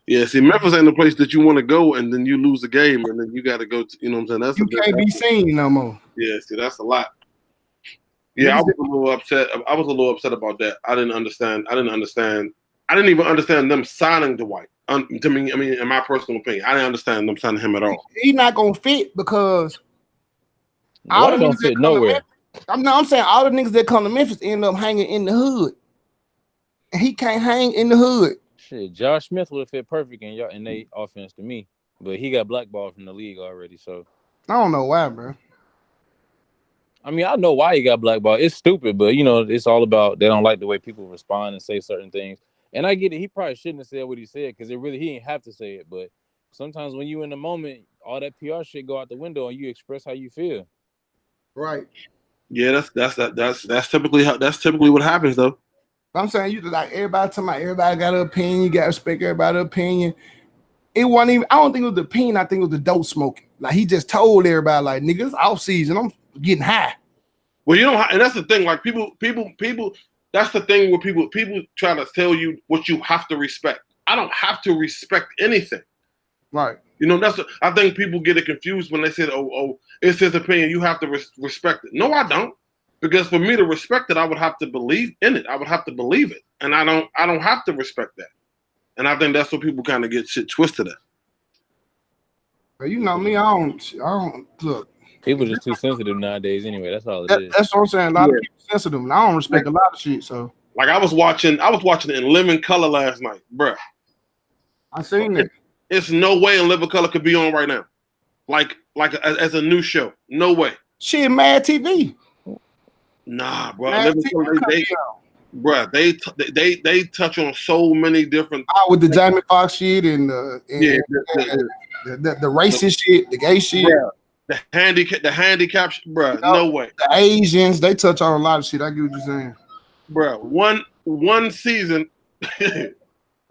Yeah, see, Memphis ain't the place that you want to go, and then you lose the game, and then you got to go to, you know what I'm saying? You can't be seen no more. Yeah, see, that's a lot. Yeah, I was a little upset. I was a little upset about that. I didn't understand. I didn't even understand them signing Dwight. To me, I mean, in my personal opinion, I didn't understand them signing him at all. He's not gonna fit because all the don't fit nowhere. I'm saying all the niggas that come to Memphis end up hanging in the hood, and he can't hang in the hood. Shit, Josh Smith would have fit perfect in they offense to me, but he got blackballed from the league already. So I don't know why, bro. I mean, I know why he got blackballed. It's stupid, but it's all about they don't like the way people respond and say certain things. And I get it. He probably shouldn't have said what he said because he didn't have to say it. But sometimes when you in the moment, all that PR shit go out the window and you express how you feel. Right. Yeah, that's typically what happens though. I'm saying you like everybody talking about everybody got an opinion. You got to respect everybody's opinion. It wasn't even. I don't think it was the opinion. I think it was the dope smoking. Like he just told everybody, like niggas, off season. I'm getting high. Well, and that's the thing. Like people. That's the thing where people try to tell you what you have to respect. I don't have to respect anything. Right. I think people get it confused when they say, "Oh, it's his opinion. You have to respect it." No, I don't. Because for me to respect it, I would have to believe in it. I would have to believe it, and I don't have to respect that. And I think that's what people kind of get shit twisted at. But you know me, I don't look. People just too sensitive nowadays. Anyway, that's all it is. That's what I'm saying. A lot of people sensitive, and I don't respect a lot of shit. So, like I was watching it in living color last night, bruh. I seen it. It's no way In Living Color could be on right now, like as a new show. No way. Shit, Mad TV. Nah, bro. They touch on so many different. With the Jamie Foxx shit and the racist shit, the gay shit, bruh. the handicap, bro. No way. The Asians, they touch on a lot of shit. I get what you're saying, bro. One season,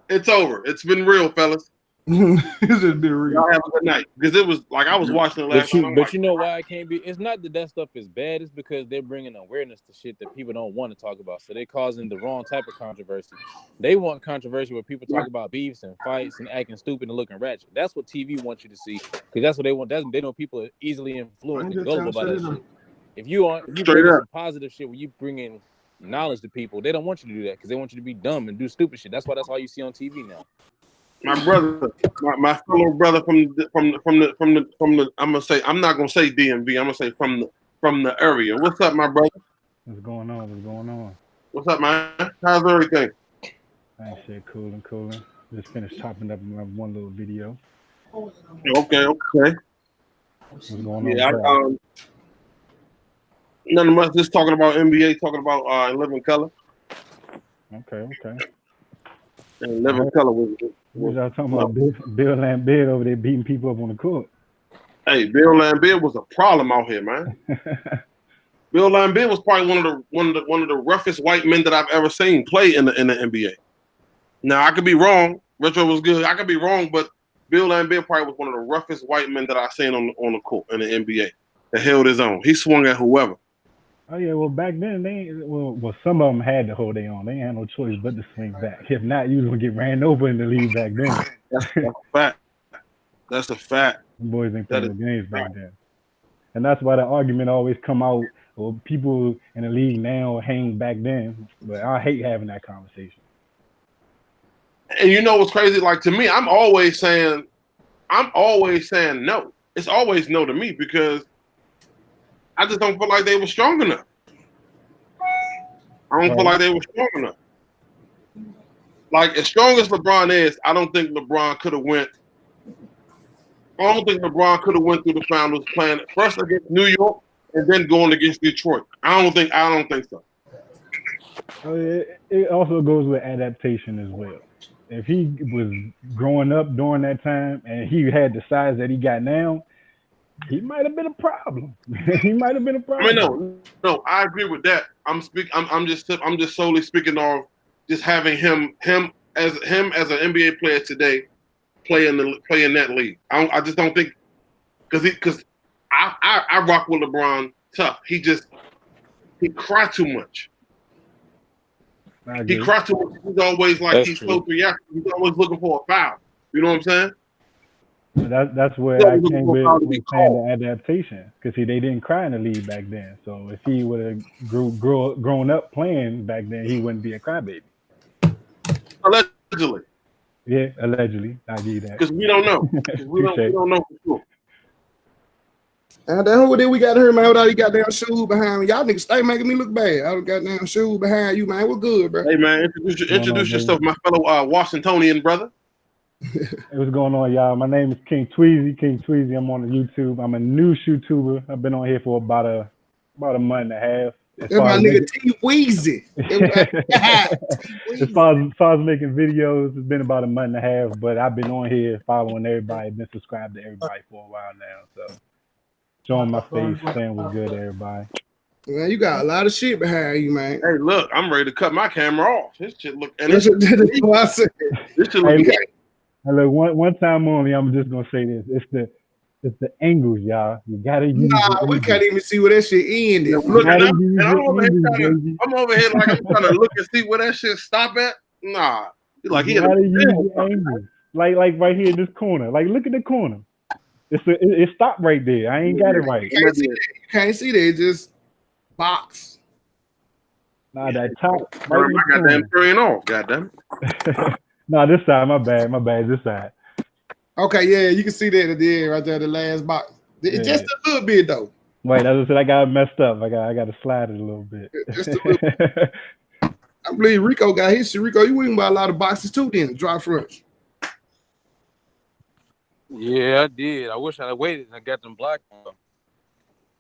it's over. It's been real, fellas. It's just been real. Y'all have a good night because it was like I was watching it last night. But you know why it can't be? It's not that stuff is bad. It's because they're bringing awareness to shit that people don't want to talk about. So they're causing the wrong type of controversy. They want controversy where people talk about beefs and fights and acting stupid and looking ratchet. That's what TV wants you to see because that's what they want. They know people are easily influenced and gullible by that shit. If you bring some positive shit where you bring in knowledge to people, they don't want you to do that because they want you to be dumb and do stupid shit. That's all you see on TV now. My brother, my fellow brother from the I'm not gonna say DMV. I'm gonna say from the area. What's up, my brother? What's going on? What's up, man? How's everything? Ain't shit, cooling. Just finished chopping up my one little video. Okay. What's going on? Yeah, none of us just talking about NBA, talking about In Living Color. Okay. And Living Color was y'all talking about Bill Lambert over there beating people up on the court. Hey, Bill Lambert was a problem out here, man. Bill Lambert was probably one of the roughest white men that I've ever seen play in the NBA. Now I could be wrong. Retro was good. I could be wrong, but Bill Lambert probably was one of the roughest white men that I've seen on the court in the NBA. That held his own. He swung at whoever. Oh yeah, well back then some of them had to hold their own. They ain't had no choice but to swing back. If not, you was gonna get ran over in the league back then. That's a fact. That's a fact. The boys ain't playing the games back then, and that's why the argument always come out. Well, people in the league now hang back then, but I hate having that conversation. And you know what's crazy? Like to me, I'm always saying no. It's always no to me because I just don't feel like they were strong enough. I don't feel like they were strong enough. Like as strong as LeBron is, I don't think LeBron could have went. I don't think LeBron could have went through the finals playing first against New York and then going against Detroit. I don't think so. It also goes with adaptation as well. If he was growing up during that time and he had the size that he got now, he might have been a problem. He might have been a problem. I mean, no, I agree with that. I'm just solely speaking of just having him as an NBA player today, play in that league. I just don't think because I rock with LeBron tough. He cry too much. He cries too much. He's always like he's so reactive. He's always looking for a foul. You know what I'm saying? That's where I came with saying the adaptation because they didn't cry in the league back then. So if he would have grown up playing back then, he wouldn't be a crybaby. Allegedly. Yeah, allegedly. I give you that. Because we don't know. We don't know for sure. And then who did we got here, man? Without he got damn shoes behind me. Y'all niggas stay making me look bad. I got damn shoes behind you, man. We're good, bro. Hey, man, introduce yourself, my fellow Washingtonian brother. What's going on, y'all? My name is King Tweezy. I'm on the YouTube. I'm a new YouTuber. I've been on here for about a month and a half. That's my nigga T-Weezy. As far as making videos, it's been about a month and a half, but I've been on here following everybody, been subscribed to everybody for a while now. So showing my face, saying what's good to everybody. Man, you got a lot of shit behind you, man. Hey, look, I'm ready to cut my camera off. This shit look. And this shit look. Hey, look, one time only. I'm just gonna say this. It's the angles, y'all. You gotta use. We can't even see where that shit ended. Look, I'm over here like I'm trying to look and see where that shit stop at. Nah, like you gotta use the angles. Like right here in this corner. Like look at the corner. It stopped right there. I ain't got it right. You can't see that. It's just box. Nah, that top. Right my goddamn turning off. Goddamn. Nah, this side. My bad. This side. Okay, yeah, you can see that at the end right there, the last box. It's just a little bit though. Wait, as I said, I got it messed up. I got to slide it a little bit. Just a little bit. I believe Rico got his shit. Rico, you went by a lot of boxes too then, dry fresh. Yeah, I did. I wish I had waited and I got them black ones.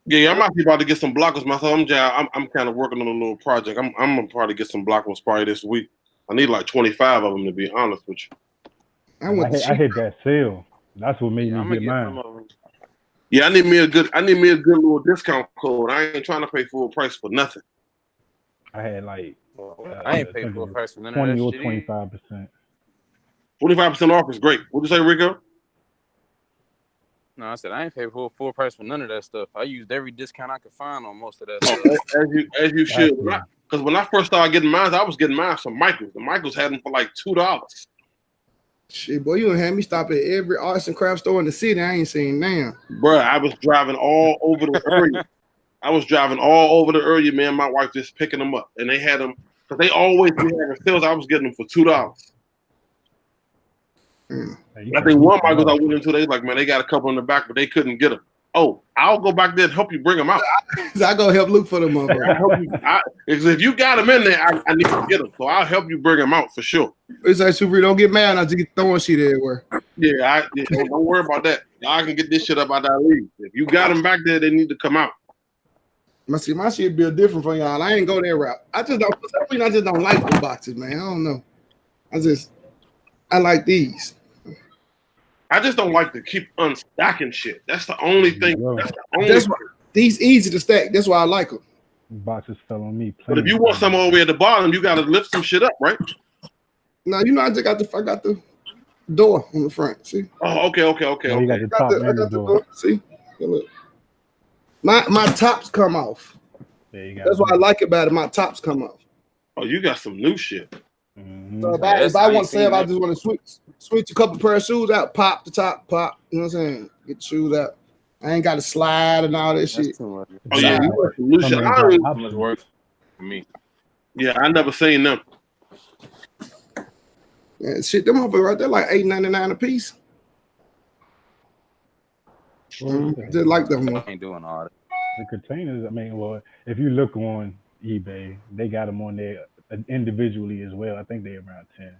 Yeah, I'm actually about to get some blockers myself. I'm kind of working on a little project. I'm gonna probably get some blockers probably this week. I need like 25 of them to be honest with you. I hit that sale. That's what made me get mine. Yeah, I need me a good little discount code. I ain't trying to pay full price for nothing. I had like I ain't paid full price for none 20 of or that 25%. 25% off is great. What'd you say, Rico? No, I said I ain't paid full price for none of that stuff. I used every discount I could find on most of that stuff. As you should. Because when I first started getting mine, I was getting mine from Michaels. The Michaels had them for like $2. Shit, boy, you done had me stop at every arts and craft store in the city. I ain't seen now. Bruh, I was driving all over the area. Man. My wife just picking them up. And they had them, because they always be having sales. I was getting them for $2. I think one Michaels I went into, they like, man, they got a couple in the back, but they couldn't get them. Oh, I'll go back there and help you bring them out. I go help look for them, motherfucker. If you got them in there, I need to get them. So I'll help you bring them out for sure. It's like Super. Don't get mad. I just get throwing shit everywhere. Yeah, don't worry about that. I can get this shit up out that league. If you got them back there, they need to come out. My shit built different from y'all. I ain't go that route. I just don't like the boxes, man. I don't know. I like these. I just don't like to keep unstacking shit. That's the only thing. These easy to stack. That's why I like them. Boxes fell on me. But if you want some all the way at the bottom, you got to lift some shit up, right? No, I just got the door on the front. See? Oh, okay. You got the top and the door. See? Look. My tops come off. That's what I like about it. My tops come off. Oh, you got some new shit. Mm-hmm. So if I want to save, I just want to switch a couple pair of shoes out, pop the top, pop. You know what I'm saying? Get the shoes out. I ain't got to slide and all that shit. Oh yeah, you got some new shit. How much work for me? Yeah, I never seen them. Yeah, shit, them motherfuckers right there like $8.99 a piece. Just like them one. I ain't doing all that. The containers, I mean, well, if you look on eBay, they got them on there individually as well. I think they're around 10.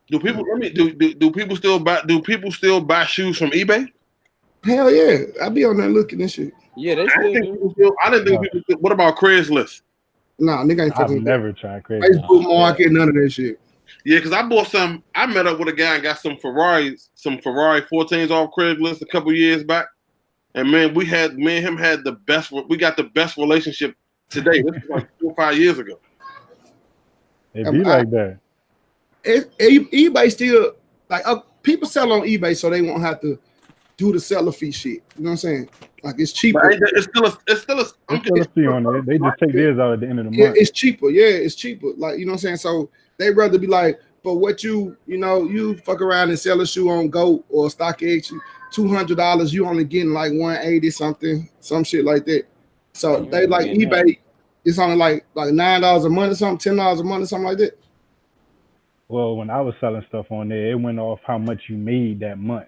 Do people? Do people still buy shoes from eBay? Hell yeah, I be on there looking and shit. Yeah, they I still didn't do. think people still. What about Craigslist? Nah, nigga ain't I've fucking with that. never tried crazy. Facebook Market, none of that shit. Yeah, because I bought some. I met up with a guy and got some Ferrari 14s off Craigslist a couple years back, and man, me and him had the best. We got the best relationship today. This was like 4 or 5 years ago. It be like that. eBay still like people sell on eBay so they won't have to do the seller fee shit. You know what I'm saying? Like it's cheaper. But it's still a There's still a fee on it. They just take theirs out at the end of the month. It's cheaper. Yeah, it's cheaper. Like, you know what I'm saying? So they rather be like, but what you fuck around and sell a shoe on GOAT or StockX, $200, you only getting like 180 something, some shit like that. So they like eBay, it's only like $9 a month or something, $10 a month or something like that. Well, when I was selling stuff on there, it went off how much you made that month.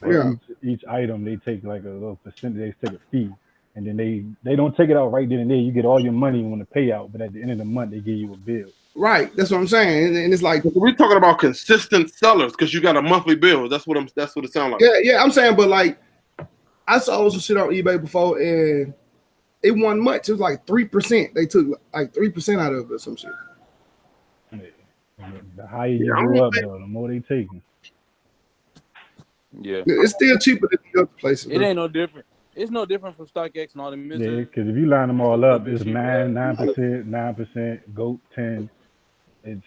Like Yeah. each item, they take like a little percentage, they take a fee. And then they don't take it out right then and there. You get all your money on the payout, but at the end of the month, they give you a bill. Right. That's what I'm saying. And it's like, we're talking about consistent sellers because you got a monthly bill. That's what it sounds like. Yeah, I'm saying, but like I sold some shit on eBay before and it wasn't much. It was like 3%. They took like 3% out of it or some shit. The higher you go up, though, the more they taking. Yeah. It's still cheaper than the other places. It ain't no different. It's no different from StockX and all them. Yeah, because if you line them all up, it's 9%, GOAT 10. It's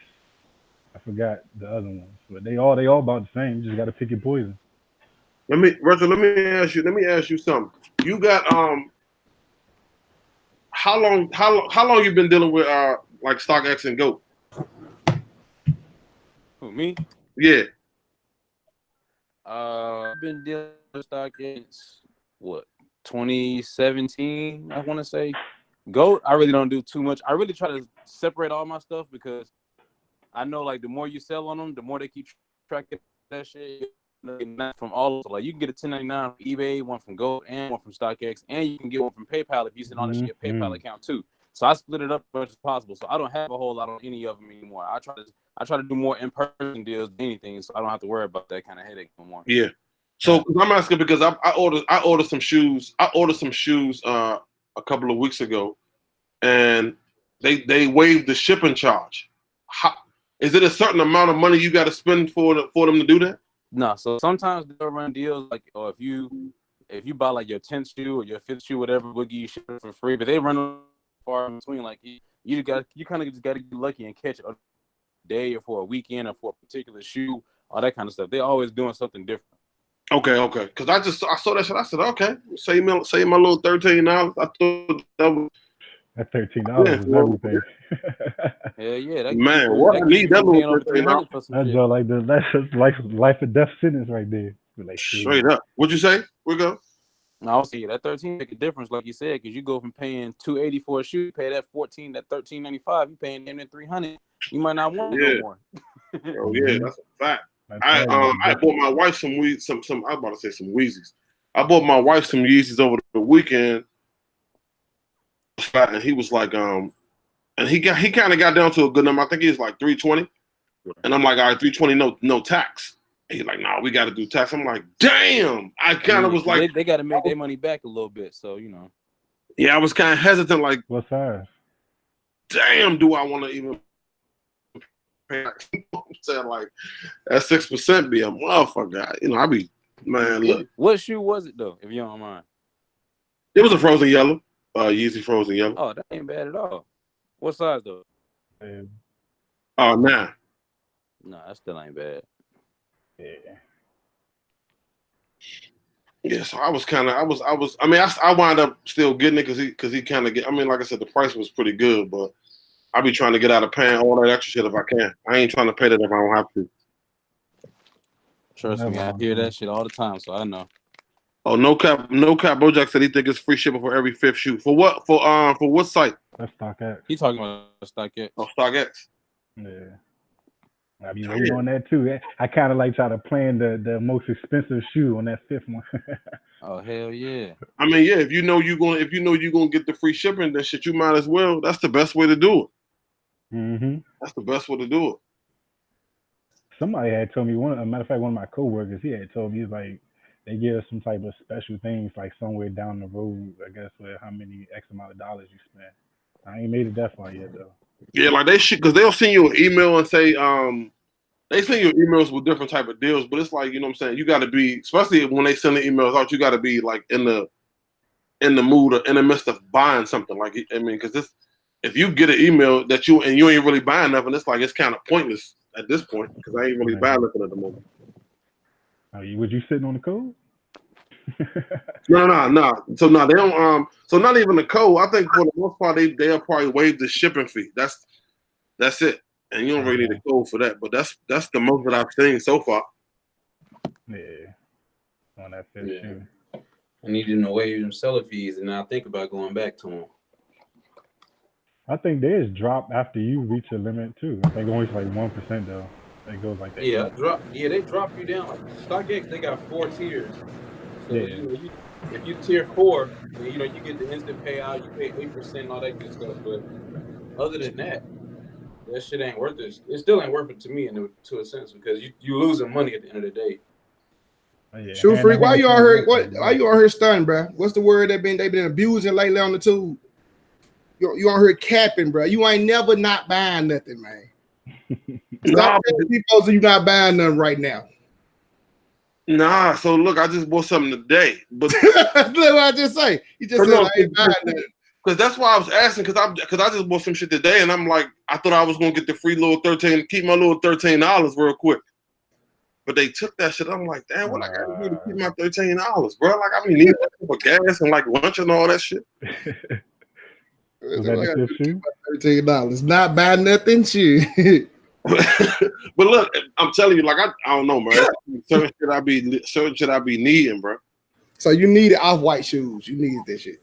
I forgot the other ones, but they all about the same. You just got to pick your poison. Roger, let me ask you something. You got how long you been dealing with like StockX and GOAT? Who, me? Yeah. I've been dealing with StockX, 2017, I want to say. GOAT, I really don't do too much. I really try to separate all my stuff because I know like the more you sell on them, the more they keep track of that shit. From all of, like you can get a 1099 from eBay, one from GOAT, and one from StockX, and you can get one from PayPal if you send all that shit your PayPal account too. So I split it up as much as possible. So I don't have a whole lot on any of them anymore. I try to do more in-person deals than anything, so I don't have to worry about that kind of headache no more. Yeah. So I'm asking because I ordered some shoes. I ordered some shoes a couple of weeks ago, and they waived the shipping charge. Is it a certain amount of money you got to spend for them to do that? No. So sometimes they'll run deals like, or if you buy like your 10th shoe or your 5th shoe, whatever, we'll give you shipping for free. But they run far in between. Like you kind of just got to get lucky and catch it a day or for a weekend or for a particular shoe, all that kind of stuff. They're always doing something different. Okay. Because I saw that shit. I said, okay, save my little $13. I thought that was that $13 is everything. Yeah. Man, what I need that little $13. That's like that's life or death sentence right there. Like, straight up. What'd you say? We go. I see that 13 make a difference, like you said, because you go from paying $280 for a shoe, you pay that 14, that $13.95, you paying them $300. You might not want no more. Oh yeah, that's a fact. I bought my wife some I was about to say some Weezys. I bought my wife some Yeezys over the weekend, and he was like, and he kind of got down to a good number. I think he was like $320, and I'm like, all right, $320, no tax. And he's like, nah, we got to do tax. I'm like, damn. I kind of was like, they got to make their money back a little bit, so you know. Yeah, I was kind of hesitant, like, what size? Damn, do I want to even pay? I'm saying, like, that 6% be a motherfucker. You know, I be, man, look. What shoe was it though, if you don't mind? It was a frozen yellow, Yeezy frozen yellow. Oh, that ain't bad at all. What size though? Nah. No, that still ain't bad. Yeah, so I wound up still getting it because he kind of like I said, the price was pretty good, but I be trying to get out of paying all that extra shit if I can. I ain't trying to pay that if I don't have to. Trust me, I hear that shit all the time, so I know. Oh, no cap. Bojack said he think it's free shipping for every 5th shoe. For what? For what site? That's StockX. He talking about StockX. Oh, StockX. Yeah. I be waiting on that too. I kind of like try to plan the most expensive shoe on that fifth one. Oh hell yeah! I mean, yeah, if you know you're gonna get the free shipping, then shit, you might as well. That's the best way to do it. Mm-hmm. That's the best way to do it. Somebody had told me a matter of fact, one of my coworkers, he had told me he's like they give us some type of special things like somewhere down the road, I guess, with how many X amount of dollars you spend. I ain't made it that far yet though. Yeah, like they should, because they'll send you an email and say, they send you emails with different type of deals, but it's like, you know what I'm saying, you got to be, especially when they send the emails out, you got to be like in the mood or in the midst of buying something. Like, I mean, because if you get an email that you ain't really buying nothing, it's like it's kind of pointless at this point because I ain't really buying nothing at the moment. Was you sitting on the code? No. So no, they don't. So not even the code. I think for the most part, they'll probably waive the shipping fee. That's it. And you don't really need a code for that. But that's the most that I've seen so far. Yeah. On that fifth shoe. I need them to waive them seller fees, and I think about going back to them. I think theirs drop after you reach a limit too. I think only like 1% though. It goes like that. Yeah, they drop you down. Like StockX, they got 4 tiers. So if you tier 4, you get the instant payout, you pay 8% and all that good stuff. But other than that shit ain't worth it. It still ain't worth it to me to a sense because you losing money at the end of the day. Shoe Freak, why you on here stunning, bro? What's the word they've been abusing lately on the tube? You on here capping, bro. You ain't never not buying nothing, man. Stop telling people you not buying nothing right now. Nah, so look, I just bought something today. But look what I just say. You just said I ain't buying nothing. Because that's why I was asking, because I just bought some shit today, and I'm like, I thought I was gonna get the free little keep my little $13 real quick. But they took that shit. I'm like, damn, what I gotta do to keep my $13, bro? Like, I mean, need for gas and like lunch and all that shit. $13, not buy nothing, shit. But look, I'm telling you, like I don't know, man. Certain shit I be needing, bro. So you needed off-white shoes. You needed that shit.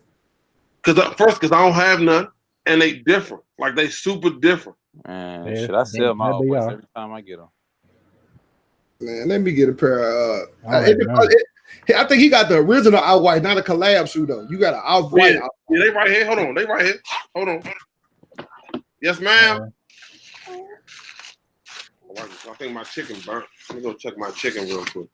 Because I don't have none, and they different. Like they super different. Man, should I sell my off-whites every time I get them? Man, let me get a pair of. I think he got the original off-white, not a collab shoe though. You got an off-white. Yeah, they right here. Hold on, they right here. Hold on. Yes, ma'am. I think my chicken burnt. Let me go check my chicken real quick.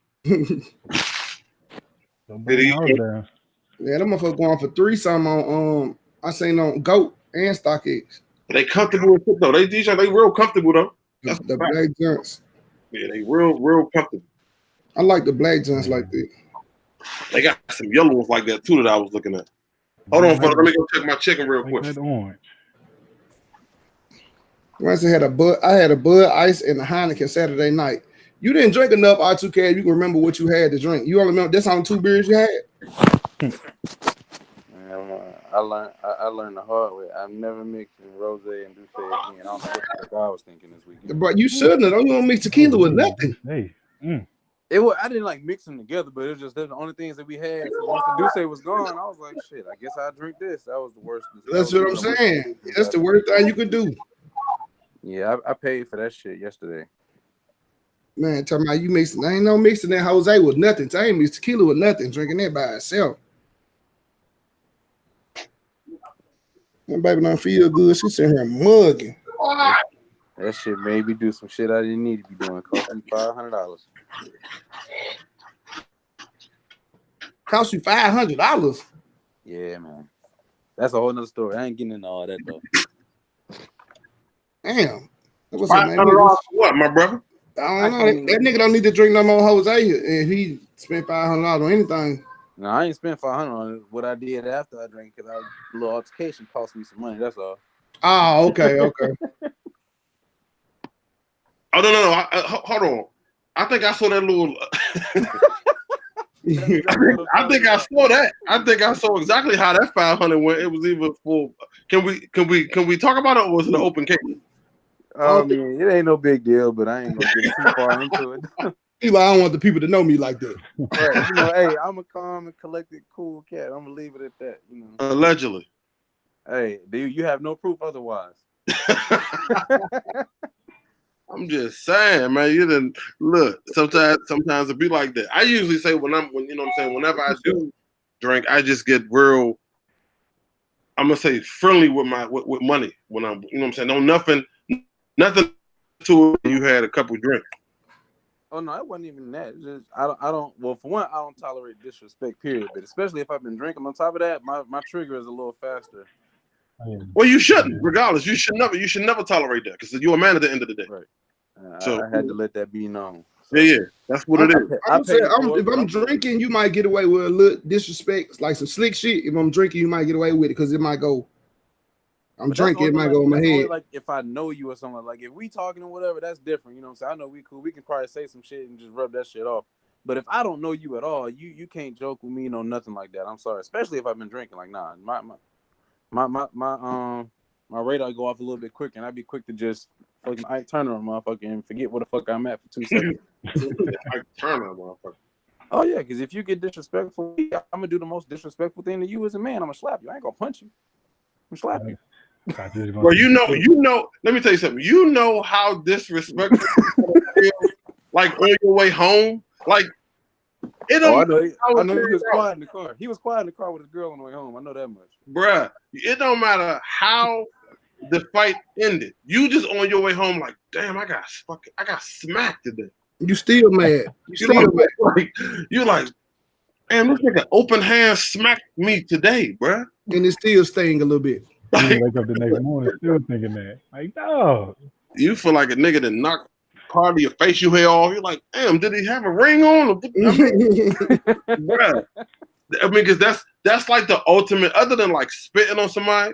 Yeah, that motherfucker going for $3 on I seen on GOAT and StockX. They comfortable with it though. They real comfortable though. That's the black joints. Yeah, they real comfortable. I like the black joints like that. They got some yellow ones like that too that I was looking at. Hold on, let me go check my chicken real quick. That orange. Once I had a Bud Ice and a Heineken Saturday night. You didn't drink enough R2K. You can remember what you had to drink. You only remember that's only 2 beers you had. I learned the hard way. I've never mixed rose and Douce again. I don't know what I was thinking this weekend. But you shouldn't have. You don't mix tequila with nothing. Hey. I didn't like mix them together, but it was just the only things that we had. So once the Douce was gone, I was like, shit, I guess I'll drink this. That was the worst. That's what I'm saying. That's the worst thing you could do. Yeah, I paid for that shit yesterday. Man, talking about you mixing. I ain't no mixing that Jose with nothing. I ain't mix tequila with nothing. Drinking that by itself. That baby don't feel good. She sitting here mugging. That shit made me do some shit I didn't need to be doing. Cost me $500. Cost you $500? Yeah, man. That's a whole nother story. I ain't getting into all that though. Damn. $500 what, my brother? I don't know. That nigga don't need to drink no more Jose if he spent $500 on anything. No, I ain't spent $500 on what I did after I drank because a little altercation cost me some money. That's all. Oh, okay. Oh no. Hold on. I think I saw that little. I think I saw that. I think I saw exactly how that 500 went. It was even full. Can we talk about it, or was it an open case? I mean, it ain't no big deal, but I ain't gonna get too far into it. I don't want the people to know me like that. Right. Hey, I'm a calm and collected, cool cat. I'm gonna leave it at that. Allegedly. Hey, you have no proof otherwise. I'm just saying, man. You didn't look. Sometimes it be like that. I usually say when you know what I'm saying. Whenever I do drink, I just get real. I'm gonna say friendly with with money when I'm. You know what I'm saying. No nothing to it. You had a couple drinks. Oh no, it wasn't even that. It's just I don't. Well, for one, I don't tolerate disrespect. Period. But especially if I've been drinking. On top of that, my trigger is a little faster. Well, you shouldn't. Regardless, you should never tolerate that because you're a man at the end of the day. Right. So I had to let that be known. So, yeah, that's what it is. If I'm drinking, you might get away with a little disrespect, like some slick shit. If I'm drinking, you might get away with it because it might go. I'm drinking, it might go in my head. Like if I know you or something, like if we talking or whatever, that's different. You know what I'm saying? I know we cool. We can probably say some shit and just rub that shit off. But if I don't know you at all, you can't joke with me, no nothing like that. I'm sorry, especially if I've been drinking. Like nah, my radar go off a little bit quicker, and I'd be quick to just fucking Ike Turner, motherfucker, and forget where the fuck I'm at for 2 seconds. Ike Turner, motherfucker. Oh yeah, because if you get disrespectful, I'm gonna do the most disrespectful thing to you as a man. I'm gonna slap you. I ain't gonna punch you. I'm gonna slap you. Well, you know. Let me tell you something. You know how disrespectful feel, like on your way home, like it don't. I know he was quiet in the car. He was quiet in the car with his girl on the way home. I know that much, bruh. It don't matter how the fight ended. You just on your way home, like, damn, I got smacked today. You still mad? You're like, man, this nigga open hand smacked me today, bruh. And it still sting a little bit. You wake up the next morning still thinking that. Like, no. You feel like a nigga that knocked part of your facial hair off. You're like, damn, did he have a ring on? Bruh. I mean, because that's like the ultimate, other than like spitting on somebody.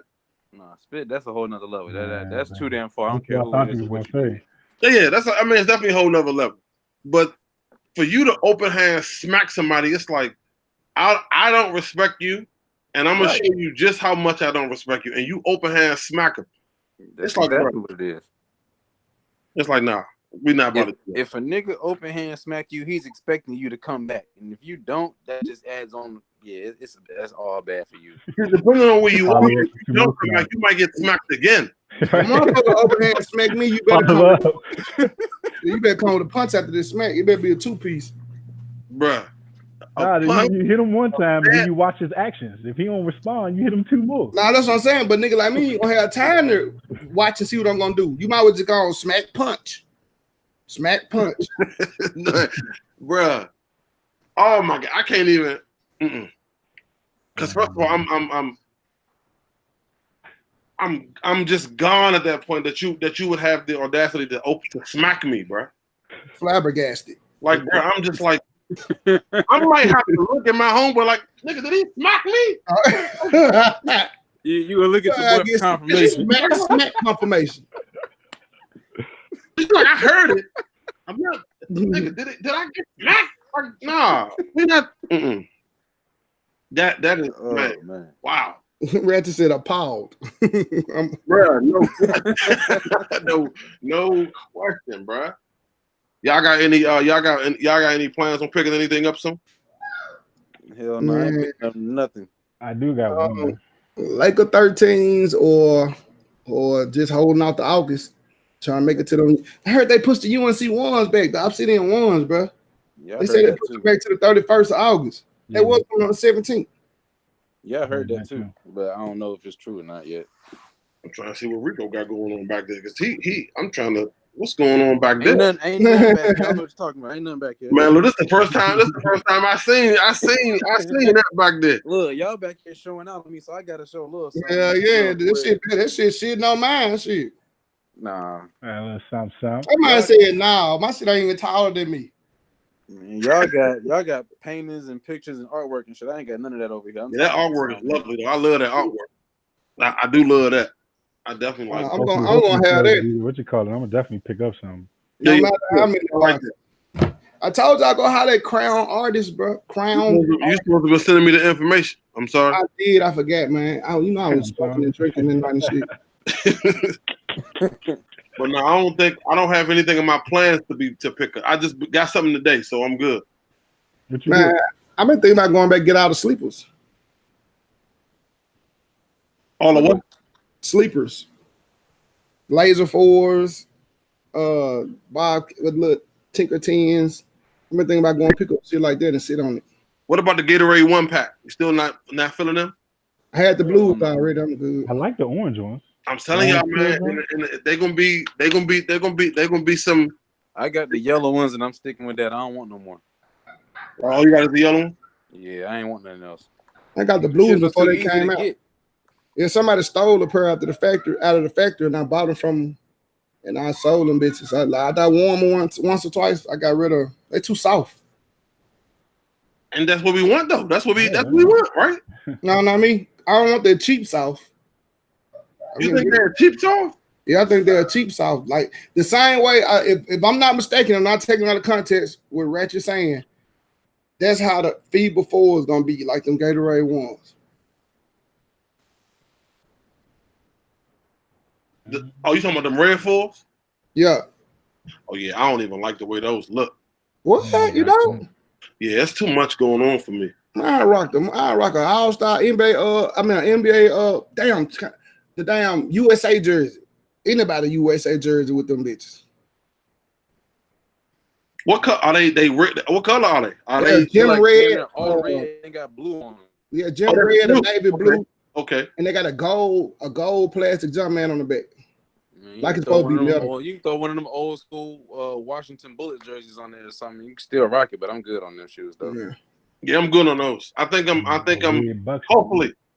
Nah, spit, that's a whole nother level. That's too damn far. I don't care who it is. What you yeah, it's definitely a whole nother level. But for you to open hand smack somebody, it's like, I don't respect you. And I'm gonna show you just how much I don't respect you. And you open hand smack him. That's like exactly what it is. It's like, nah, we not about to do that. If a nigga open hand smack you, he's expecting you to come back. And if you don't, that just adds on. Yeah, that's all bad for you. Depending on where you are, if you don't come back, you might get smacked again. Motherfucker open hand smack me, you better come with a punch after this smack. It better be a 2-piece. Bruh. Nah, you hit him one time, and then you watch his actions. If he don't respond, you hit him 2 more. Nah, that's what I'm saying. But nigga like me, you gonna have time to watch and see what I'm gonna do. You might as well just go smack punch. Smack punch. Bruh. Oh my God. I can't even. Because first of all, I'm just gone at that point that you would have the audacity to smack me, bruh. Flabbergasted. Like, bruh, I'm just like, I might have to look at my homeboy like, nigga, did he smack me? You will look at your boy confirmation. Smack confirmation. It's like, I heard it. I'm not, nigga, did I get smacked? Like, nah, we not. That is, man. Wow. Ratchet said appalled. Bruh, no question, bruh. Y'all got any plans on picking anything up soon? Hell no, I ain't picking up nothing. I do got one. Laker 13s or just holding out to August, trying to make it to them. I heard they pushed the UNC ones back, the Obsidian ones, bro. Yeah, they said they pushed it back to the 31st of August. They was on the 17th. Yeah, I heard that too, but I don't know if it's true or not yet. I'm trying to see what Rico got going on back there because I'm trying to. What's going on back there? Ain't nothing back. I know what you're talking about. Ain't nothing back here. Man, look, this is the first time I seen that back there. Look, y'all back here showing out on me, so I gotta show a little something. Yeah. That shit shitting on mine, shit. Nah. Something. Somebody said, nah, my shit ain't even taller than me. Man, y'all got paintings and pictures and artwork and shit. I ain't got none of that over here. That artwork is lovely though. I love that artwork. I do love that. I definitely like. I'm gonna have that. What you call it? I'm gonna definitely pick up something. No matter how many. I told you I go holler at Crown Artists, bro. Crown. You supposed to be sending me the information. I'm sorry. I did. I forgot, man. I was smoking and drinking and writing shit. But no, I don't have anything in my plans to pick up. I just got something today, so I'm good. Man, I've been thinking about going back and get out of sleepers. All of what? Sleepers. Laser 4s. Bob with little Tinker Tens. I've been thinking about going pick up shit like that and sit on it. What about the Gatorade 1-pack? You still not feeling them? I had the blues already. I'm good. I like the orange ones. I'm telling y'all, man, and they're gonna be some. I got the yellow ones and I'm sticking with that. I don't want no more. Oh, you got is the yellow one? Yeah, I ain't want nothing else. I got the blues Shit was before too they easy came to out. get. Yeah, somebody stole a pair out of the factory, and I bought them from them, and I sold them bitches. I wore them once or twice. I got rid of them. They're too soft. And that's what we want, though. That's what we want, right? No, not me. I don't want that cheap soft. You think they're cheap soft? Yeah, I think they're cheap soft. Like the same way, if I'm not mistaken, I'm not taking out of context what Ratchet saying. That's how the FIBA 4 is gonna be, like them Gatorade ones. You talking about them red fours? Yeah. Oh yeah, I don't even like the way those look. What? You don't? Yeah, it's too much going on for me. I rock them. I rock an All-Star NBA. NBA. The damn USA jersey. Anybody USA jersey with them bitches. What color are they? What color are they? Are they gym Like, red? they're all red and got blue on them. Yeah, gym red and navy blue. Okay. And they got a gold plastic Jumpman on the back. Man, Like it's supposed to be metal. You can throw one of them old school Washington Bullet jerseys on there or something. You can still rock it, but I'm good on them shoes though. Yeah, I'm good on those. I think I'm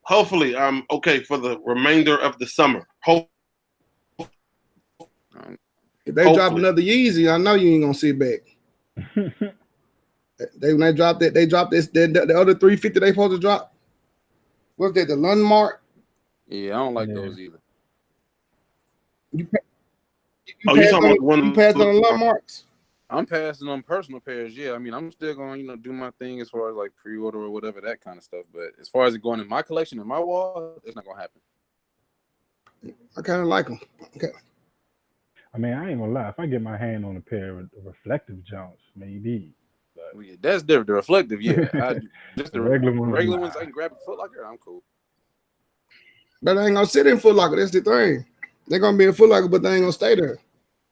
hopefully I'm okay for the remainder of the summer. If they drop another Yeezy, I know you ain't gonna sit back. When they dropped that, the other 350 they supposed to drop. What's that? The Lundmark? Yeah, I don't like those either. You talking about one? You passed on the Lundmarks? I'm passing on personal pairs. Yeah, I mean, I'm still going to, do my thing as far as like pre-order or whatever, that kind of stuff. But as far as it going in my collection, in my wall, it's not gonna happen. I kind of like them. Okay. I mean, I ain't gonna lie. If I get my hand on a pair of reflective jumps, maybe. Well, yeah, that's different. The reflective, yeah. Just the regular ones, ones, I can grab a Foot Locker. I'm cool. But they ain't gonna sit in Foot Locker. That's the thing. They're gonna be in Foot Locker, but they ain't gonna stay there.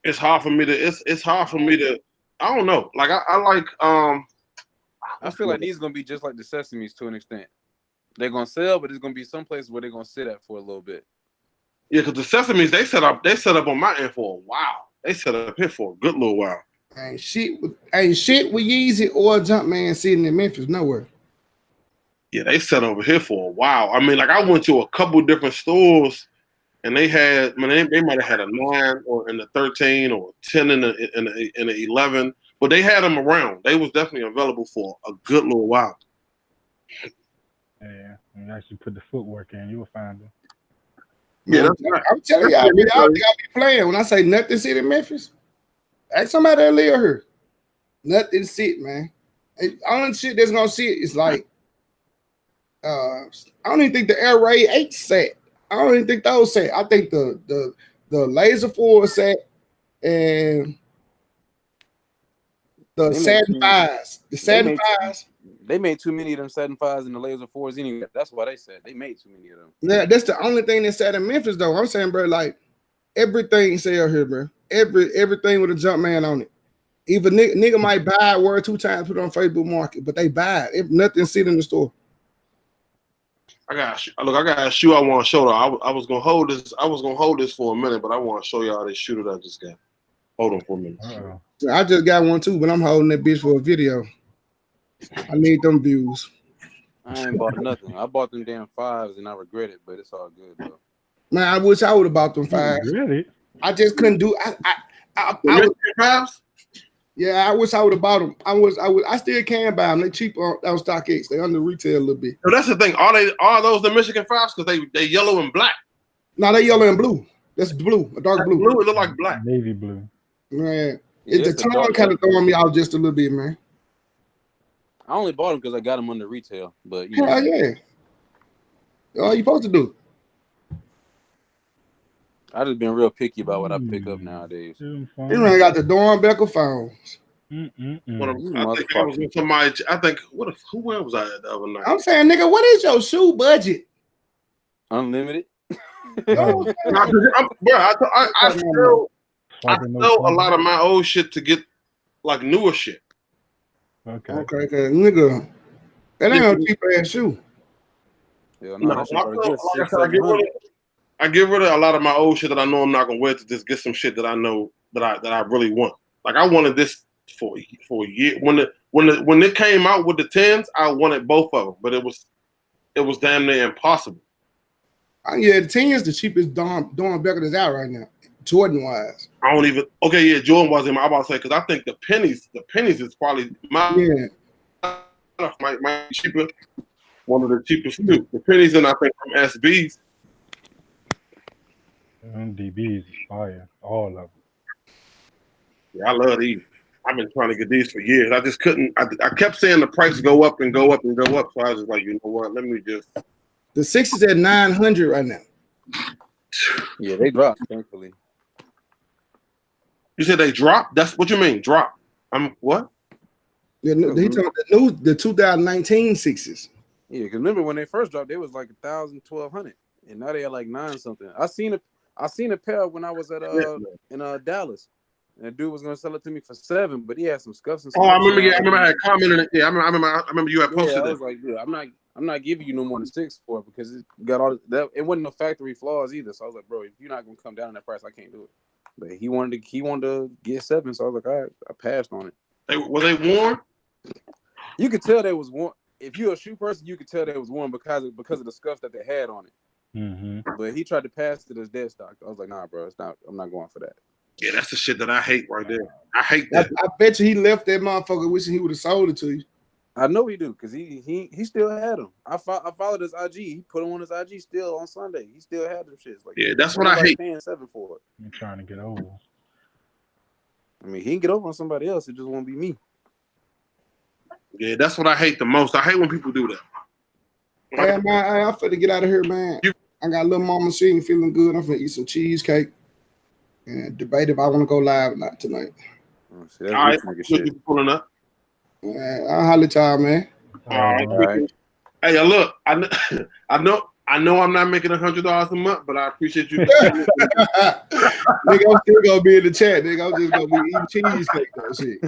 It's hard for me to. It's hard for me to. I don't know. Like I like. I feel like these are gonna be just like the Sesames to an extent. They're gonna sell, but there's gonna be some places where they're gonna sit at for a little bit. Yeah, because the Sesames they set up on my end for a while. They set up here for a good little while. Ain't shit with Yeezy or Jumpman sitting in Memphis nowhere. Yeah, they set over here for a while. I mean, like I went to a couple different stores, and they had. I mean, they might have had a 9 or in the 13 or 10 in the 11, but they had them around. They was definitely available for a good little while. Yeah, and actually put the footwork in, you will find them. Yeah, that's right. I'm telling y'all, y'all be playing. When I say nothing sit in Memphis, ask somebody that live here. Nothing sit, man. And only shit that's gonna sit is like I don't even think the Air Raid 8 set. I don't even think those set. I think the Laser 4 set and the Satin 5s. The Satin 5s. They made too many of them Satin 5s and the Laser 4s anyway. That's why they said they made too many of them. Yeah, that's the only thing that's set in Memphis, though. I'm saying, bro, like everything sell here, bro. Everything with a Jumpman on it. Even nigga might buy it, wear it 2 times, put it on Facebook Market, but they buy it. If nothing sit in the store. I got a shoe I want to show. I was gonna hold this. I was gonna hold this for a minute, but I want to show y'all this shoe that I just got. Hold on for a minute. So I just got one too, but I'm holding that bitch for a video. I need them views. I ain't bought nothing. I bought them damn 5s and I regret it, but it's all good though. Man, I wish I would have bought them 5s. Really? I just couldn't do. I was, 5s? yeah, I wish I would have bought them. I still can buy them. They cheap on StockX. They under retail a little bit. So that's the thing. Are those the Michigan 5s? Because they yellow and black. No, they yellow and blue. That's blue, a dark blue. Blue, it look like black. Navy blue. Man, Yeah, the it's a tone dark kind of blue. throwing me out just a little bit, man. I only bought them because I got them under retail, but you know, Hell yeah. All you supposed to do. I just been real picky about what I pick up nowadays. You ain't got the Dawn Becker phones. I think I was with somebody. I think where was I at the other night? I'm saying, nigga, what is your shoe budget? Unlimited. I Parker no sell a smoke? lot of my old shit to get like newer shit. Okay. Okay, nigga, that ain't no cheap ass shoe. Hell No, no, that shit I probably sell, good like I 600, said, 700. I get rid of a lot of my old shit that I know I'm not gonna wear to just get some shit that I know that I really want. Like I wanted this for a year. When it came out with the 10s, I wanted both of them, but it was damn near impossible. Yeah, the 10 is the cheapest Dawn Becker that's out right now, Jordan wise. I don't even. Okay, yeah, Jordan was in. I'm about to say because I think the pennies is probably Yeah, might be cheaper. One of the cheapest too. The pennies and I think from SBs. DBs is fire. All of them. Yeah, I love these. I've been trying to get these for years. I just couldn't. I kept saying the price go up and go up and go up. So I was just like, you know what? Let me just. the 6 is at 900 right now. Yeah, they dropped, thankfully. You said they dropped? That's what you mean, drop. What? He talking about the 2019 6s. Yeah, because remember when they first dropped, they was like 1,000, 1,200, and now they are like 9 something. I seen a pair when I was at in Dallas, and the dude was gonna sell it to me for 7, but he had some scuffs and stuff. Oh, I remember. Yeah, I remember I had commented it. Yeah, I remember you had posted I it. was like, dude, I'm not giving you no more than 6 for it because it got all that. It wasn't no factory flaws either. So I was like, bro, if you're not gonna come down on that price, I can't do it. But he wanted to get 7, so I was like, all right, I passed on it. Were they worn? You could tell they was worn. If you're a shoe person, you could tell they was worn because of the scuffs that they had on it. Mm-hmm. But he tried to pass it as dead stock. I was like, nah, bro, it's not. I'm not going for that. Yeah, that's the shit that I hate right there. I hate that. I bet you he left that motherfucker wishing he would have sold it to you. I know he do because he still had them. I followed his IG. He put them on his IG still on Sunday. He still had them shits. Like, yeah, that's what I hate. Paying 7 for it. I'm trying to get over. I mean, he can get over on somebody else. It just won't be me. Yeah, that's what I hate the most. I hate when people do that. Yeah, man, I'm finna get out of here, man. I got little mama. She ain't feeling good. I'm finna eat some cheesecake and debate if I want to go live or not tonight. Oh, see, that's All right, nigga shit. pulling up. I'll holler at y'all, man. All right. All right. Hey, look, I know I'm not making $100 a month, but I appreciate you. Nigga, I'm still gonna be in the chat. Nigga, I'm just gonna be eating cheesecake though, shit.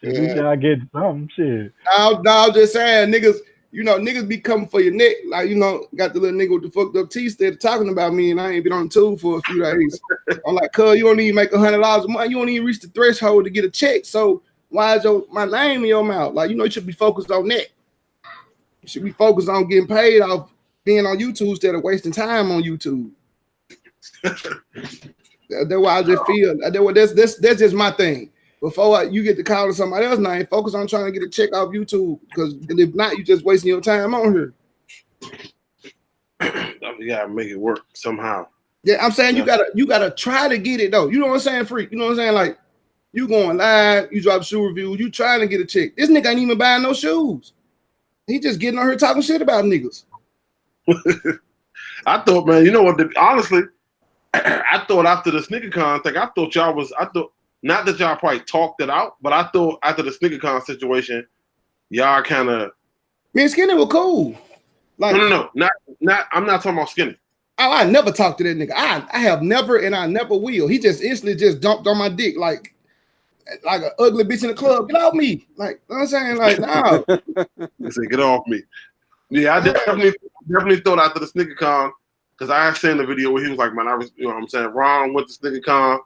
Yeah. Y'all get some shit. No, I'm just saying, niggas. You know, niggas be coming for your neck. Like, you know, got the little nigga with the fucked up teeth there talking about me, and I ain't been on the tool for a few days. I'm like, cuz, you don't even make $100 a month. You don't even reach the threshold to get a check. So why is my name in your mouth? Like, you know, you should be focused on that. You should be focused on getting paid off being on YouTube instead of wasting time on YouTube. That's why I just feel. That's just my thing. Before you get to call somebody else's name, focus on trying to get a check off YouTube. Because if not, you just wasting your time on here. You gotta make it work somehow. Yeah, I'm saying you gotta try to get it though. You know what I'm saying, freak? You know what I'm saying? Like, you going live, you drop shoe reviews, you trying to get a check. This nigga ain't even buying no shoes. He just getting on here talking shit about niggas. I thought, man, you know what? Honestly, I thought after the SneakerCon thing, I thought not that y'all probably talked it out, but I thought after the SneakerCon situation, y'all kind of. Me and Skinny were cool. Like, No, not. I'm not talking about Skinny. Oh, I never talked to that nigga. I have never, and I never will. He just instantly just dumped on my dick like an ugly bitch in the club. Get off me, like, you know what I'm saying, like, nah. He said, "Get off me." Yeah, I definitely thought after the SneakerCon, because I had seen the video where he was like, "Man, I was, you know what I'm saying, Ron went to SneakerCon.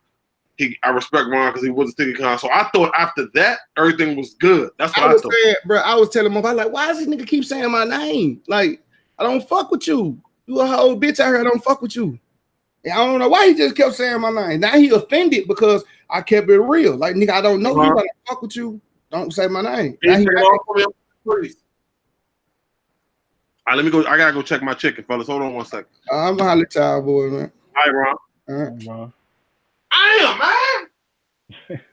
I respect Ron because he was a SneakerCon." So I thought after that, everything was good. That's what I thought. Saying, bro, I was telling him, I was like, why does this nigga keep saying my name? Like, I don't fuck with you. You a whole bitch out here. I don't fuck with you. And I don't know why he just kept saying my name. Now he offended because I kept it real. Like, nigga, I don't know you. I don't fuck with you. Don't say my name. Please. All right, let me go. I gotta go check my chicken, fellas. Hold on one second. I'm a holler child boy, man. All right, Ron. I am, man.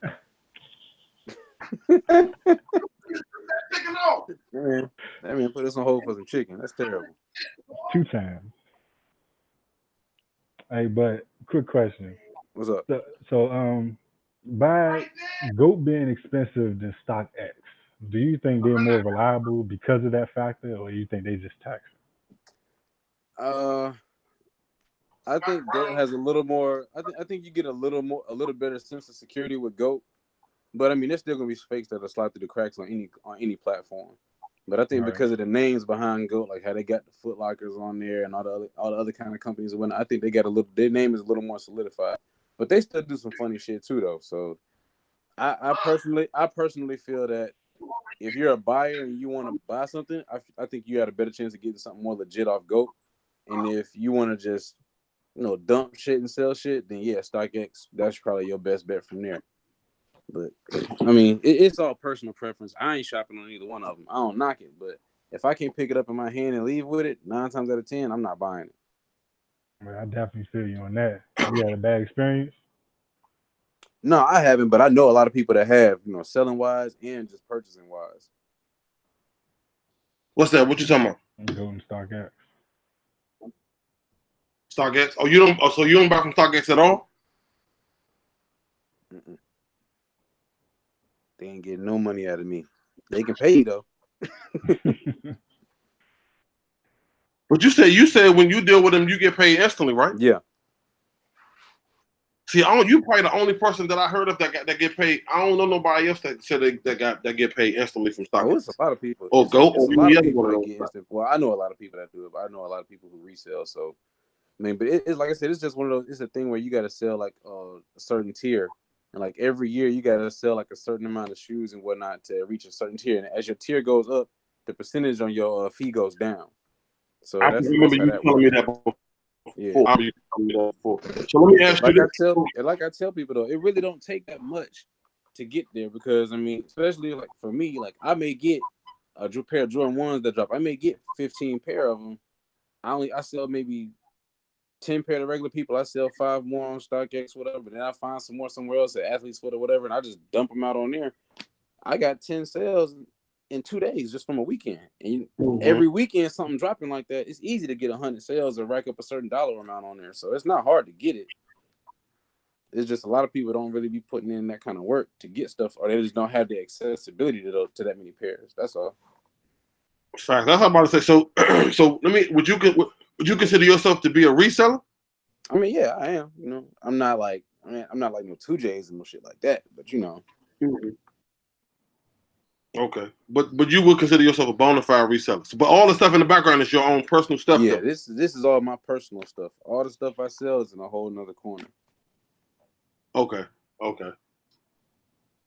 That man put us on hold for some chicken. That's terrible. 2 times. Hey, but quick question. What's up? So by GOAT being expensive than StockX, do you think they're more reliable because of that factor, or do you think they just tax I think GOAT has a little more. I think you get a little better sense of security with GOAT. But I mean, there's still gonna be fakes that'll slide through the cracks on any platform. But I think Right. because of the names behind GOAT, like how they got the Foot Lockers on there and all the other kind of companies and whatnot, I think they got their name is a little more solidified. But they still do some funny shit too, though. So I personally feel that if you're a buyer and you want to buy something, I think you had a better chance of getting something more legit off GOAT. And if you want to just dump shit and sell shit, then yeah, StockX, that's probably your best bet from there. But I mean, it's all personal preference. I ain't shopping on either one of them. I don't knock it, but if I can't pick it up in my hand and leave with it, 9 times out of 10, I'm not buying it. Well, I definitely feel you on that. You had a bad experience? No, I haven't, but I know a lot of people that have, selling wise and just purchasing wise. What's that? What you talking about? Golden StockX. StockX? Oh, you don't. Oh, so you don't buy from StockX at all? Mm-mm. They ain't getting no money out of me. They can pay you though. But you said when you deal with them, you get paid instantly, right? Yeah. See, you probably the only person that I heard of that get paid. I don't know nobody else that said that get paid instantly from StockX. Oh, it's a lot of people. Or GOAT, It's or a lot any of other people one of that those. get instant. Well, I know a lot of people that do it, but I know a lot of people who resell. So, I mean, but it's like I said, it's just one of those. It's a thing where you got to sell like a certain tier, and like every year you got to sell like a certain amount of shoes and whatnot to reach a certain tier. And as your tier goes up, the percentage on your fee goes down. So I that's remember how you that telling me works. that before. Yeah. I remember you telling me that before. So let me ask you this. Like I tell people though, it really don't take that much to get there because I mean, especially like for me, like I may get a pair of Jordan 1s that drop. I may get 15 pair of them. I sell maybe 10 pair to regular people. I sell 5 more on StockX, whatever. Then I find some more somewhere else at Athlete's Foot or whatever, and I just dump them out on there. I got 10 sales in 2 days just from a weekend. And every weekend something dropping like that, it's easy to get 100 sales or rack up a certain dollar amount on there. So it's not hard to get it. It's just a lot of people don't really be putting in that kind of work to get stuff, or they just don't have the accessibility to that many pairs. That's all. Fact. That's what I'm about to say. So, would you consider yourself to be a reseller? I mean, yeah, I am. I'm not like no 2Js and no shit like that, but Okay, but you would consider yourself a bona fide reseller. But all the stuff in the background is your own personal stuff. Yeah, though. this is all my personal stuff. All the stuff I sell is in a whole nother corner. Okay,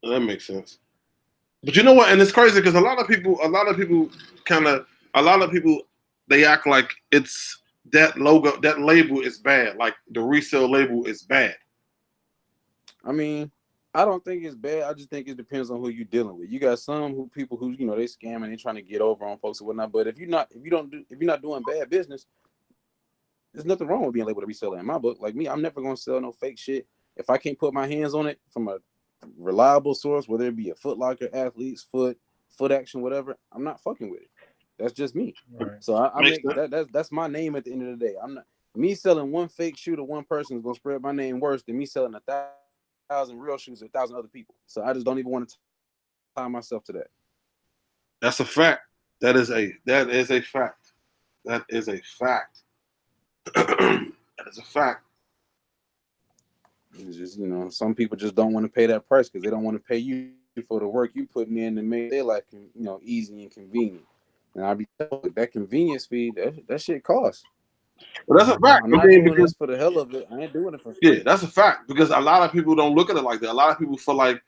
that makes sense. But you know what? And it's crazy because a lot of people they act like it's that logo, that label is bad. Like the resale label is bad. I mean, I don't think it's bad. I just think it depends on who you're dealing with. You got some people who they scamming, they trying to get over on folks and whatnot. But if you're not doing bad business, there's nothing wrong with being labeled a reseller in my book. Like me, I'm never gonna sell no fake shit. If I can't put my hands on it from a reliable source, whether it be a Foot Locker, Athlete's Foot Action, whatever, I'm not fucking with it. That's just me. Right. So I make that's my name at the end of the day. I'm not me selling one fake shoe to one person is gonna spread my name worse than me selling 1,000 real shoes to 1,000 other people. So I just don't even want to tie myself to that. That's a fact. That is a fact. That is a fact. That is a fact. It's just some people just don't want to pay that price because they don't want to pay you for the work you putting in to make their life easy and convenient. And I'll be told that convenience fee that shit costs. Well, that's a fact. I'm not doing this for the hell of it. I ain't doing it for free. Yeah, that's a fact because a lot of people don't look at it like that. A lot of people feel like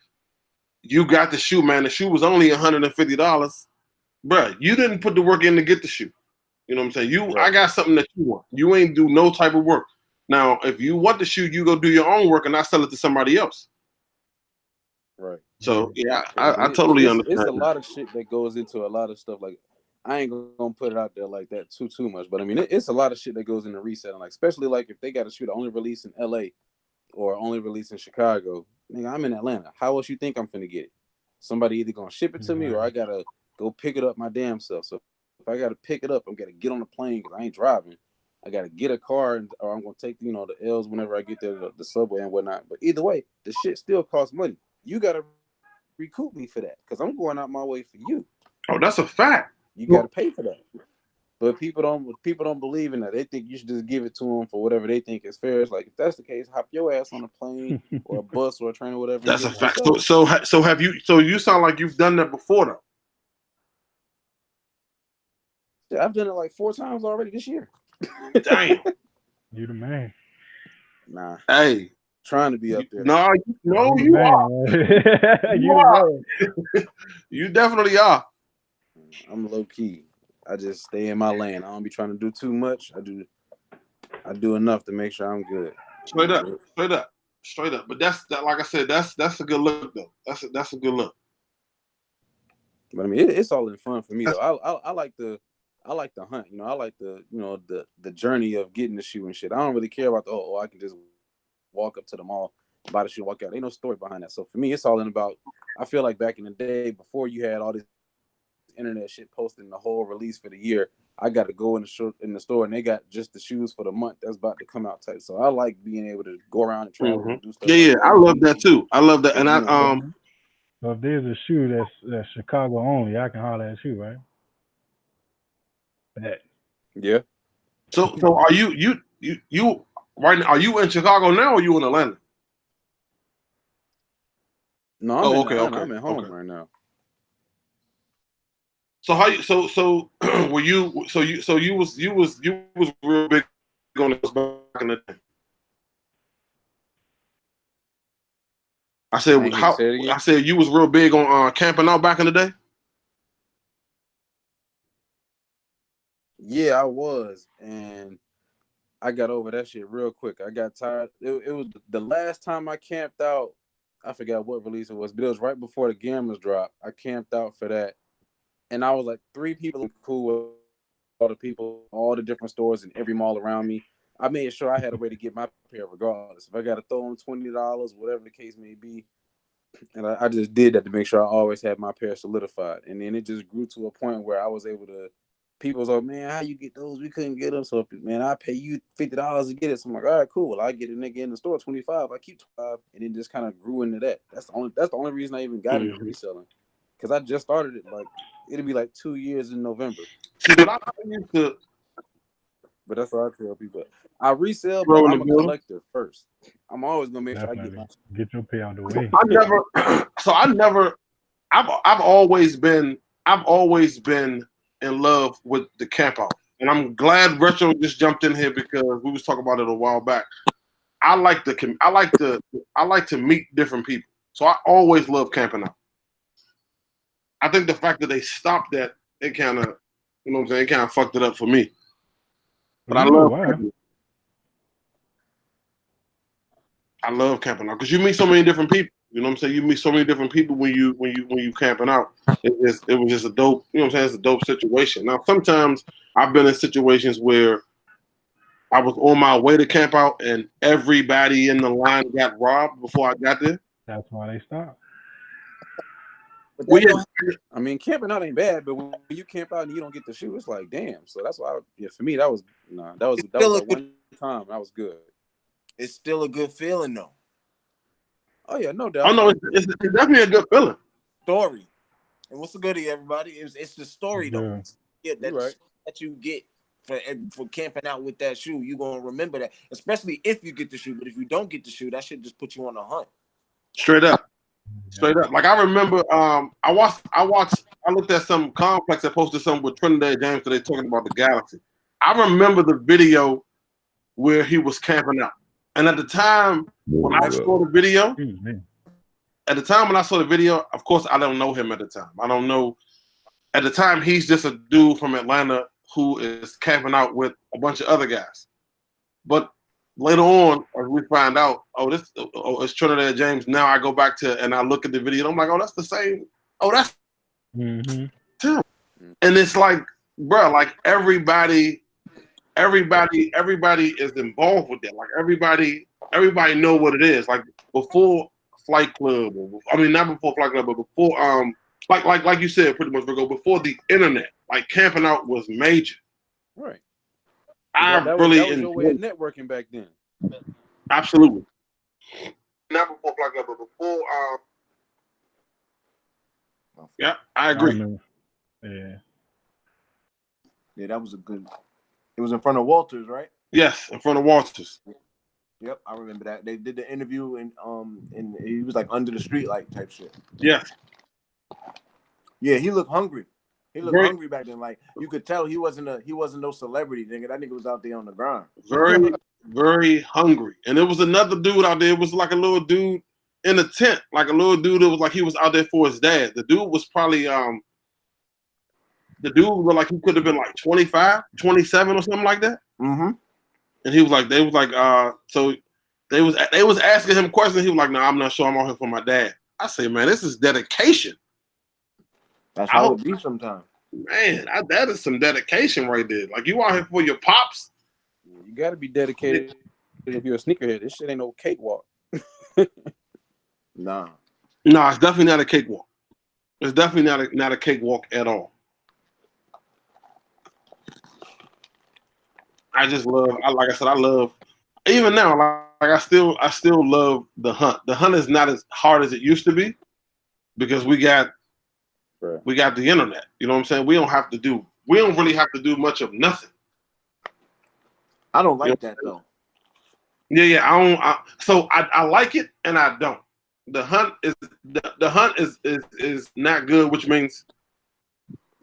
you got the shoe, man. The shoe was only $150, bruh. You didn't put the work in to get the shoe. You know what I'm saying? I got something that you want. You ain't do no type of work. Now, if you want the shoe, you go do your own work and not sell it to somebody else. Right. So yeah, I totally understand. It's a lot of shit that goes into a lot of stuff. Like I ain't gonna put it out there like that too much, but I mean it's a lot of shit that goes into reselling. Like especially like if they got a shoe that only release in LA or only release in Chicago. Nigga, I'm in Atlanta. How else you think I'm finna get it? Somebody either gonna ship it to me or I gotta go pick it up my damn self. So if I gotta pick it up, I'm gonna get on the plane because I ain't driving. I gotta get a car, or I'm gonna take the L's whenever I get there, the subway and whatnot. But either way, the shit still costs money. You gotta recoup me for that because I'm going out my way for you. Oh, that's a fact. You gotta pay for that. But people don't believe in that. They think you should just give it to them for whatever they think is fair. It's like, if that's the case, hop your ass on a plane or a bus or a train or whatever. That's a fact. So have you? So you sound like you've done that before, though. Yeah, I've done it like 4 times already this year. Damn. You the man. Nah, Hey, trying to be up there. no, You you the man. are. You You the are. man. You definitely are. I'm low key. I just stay in my lane. I don't be trying to do too much. I do enough to make sure I'm good. Straight up. But that's that. Like I said, that's a good look, though. That's a good look. But I mean, it's all in fun for me though. I like the hunt. You know, I like the journey of getting the shoe and shit. I don't really care about I can just walk up to the mall, buy the shoe, walk out. Ain't no story behind that. So for me, it's all in about. I feel like back in the day, before you had all this internet shit posting the whole release for the year, I got to go in the store and they got just the shoes for the month that's about to come out type. So I like being able to go around and travel and do stuff. Yeah, like I love that too. I love that, and So if there's a shoe that's Chicago only, I can holler at you, right? Bet. Yeah. So are you right now? Are you in Chicago now, or are you in Atlanta? No, I'm in Atlanta. Okay. I'm at home right now. So how you so were you you was real big on this back in the day? I said you was real big on camping out back in the day. Yeah, I was, and I got over that shit real quick. I got tired. It was the last time I camped out. I forgot what release it was, but it was right before the Gamblers dropped. I camped out for that, and I was like 3 people cool with all the people, all the different stores and every mall around me. I made sure I had a way to get my pair regardless. If I got to throw them $20, whatever the case may be. And I just did that to make sure I always had my pair solidified. And then it just grew to a point where I was able to, people was like, man, how you get those? We couldn't get them. So, man, I pay you $50 to get it. So I'm like, all right, cool. Well, I get a nigga in the store 25. I keep 25. And it just kind of grew into that. That's the only reason I even got into reselling. Because I just started it, like, it'll be like 2 years in November. See, but I used to. But that's what I tell people. I resell, but I'm a collector first. I'm always gonna make sure I get your pay out the way. I've always been in love with the camp out, and I'm glad Retro just jumped in here because we was talking about it a while back. I like to meet different people, so I always love camping out. I think the fact that they stopped that, it kind of, you know what I'm saying, it kind of fucked it up for me. But I love camping out because you meet so many different people. You know what I'm saying? You meet so many different people when you camping out. It was just a dope. You know what I'm saying? It's a dope situation. Now sometimes I've been in situations where I was on my way to camp out and everybody in the line got robbed before I got there. That's why they stopped. I mean, camping out ain't bad, but when you camp out and you don't get the shoe, it's like, damn. So that's why, for me, that was one time. That was good. It's still a good feeling, though. Oh yeah, no doubt. Oh no, it's definitely a good feeling. Story, and what's the goodie, everybody? It's the story, though. Yeah, that you get for camping out with that shoe. You gonna remember that, especially if you get the shoe. But if you don't get the shoe, that shit just put you on a hunt. Straight up. Like I remember, I looked at some complex that posted something with Trinidad James today talking about the Galaxy. I remember the video where he was camping out, and at the time when I saw the video, of course I don't know him at the time. I don't know. At the time, he's just a dude from Atlanta who is camping out with a bunch of other guys. But later on, as we find out, it's Trinidad James. Now I go back to and I look at the video. And I'm like, oh, that's the same. Oh, that's him. And it's like, bro, like everybody is involved with that. Like everybody know what it is. Like before Flight Club, not before Flight Club, but before like you said, pretty much Virgo, before the internet, like camping out was major. Right. That was your way of networking back then. Absolutely. Not before Flight Club, but before yeah, I agree. Yeah. Yeah, that was a good. It was in front of Walters, right? Yes, in front of Walters. Yep, I remember that. They did the interview and he was like under the street light type shit. Yes. Yeah, he looked hungry. He looked Very- hungry back then. Like you could tell he wasn't no celebrity nigga. That nigga was out there on the grind. Very, very hungry. And there was another dude out there. It was like a little dude in a tent, like a little dude that was like he was out there for his dad. The dude was probably the dude looked like he could have been like 25, 27 or something like that. Mm-hmm. And he was like, so they was asking him questions. He was like, no, I'm not sure. I'm out here for my dad. I say, man, this is dedication. That's how it be sometimes. Man, that is some dedication right there. Like you out here for your pops. You got to be dedicated if you're a sneakerhead. This shit ain't no cakewalk. Nah. No, it's definitely not a cakewalk. It's definitely not a cakewalk at all. I just love. Like I said, I love. Even now, like I still love the hunt. The hunt is not as hard as it used to be because we got the internet. You know what I'm saying? We don't really have to do much of nothing. I don't like that though. Yeah. I like it and I don't. The hunt is not good, which means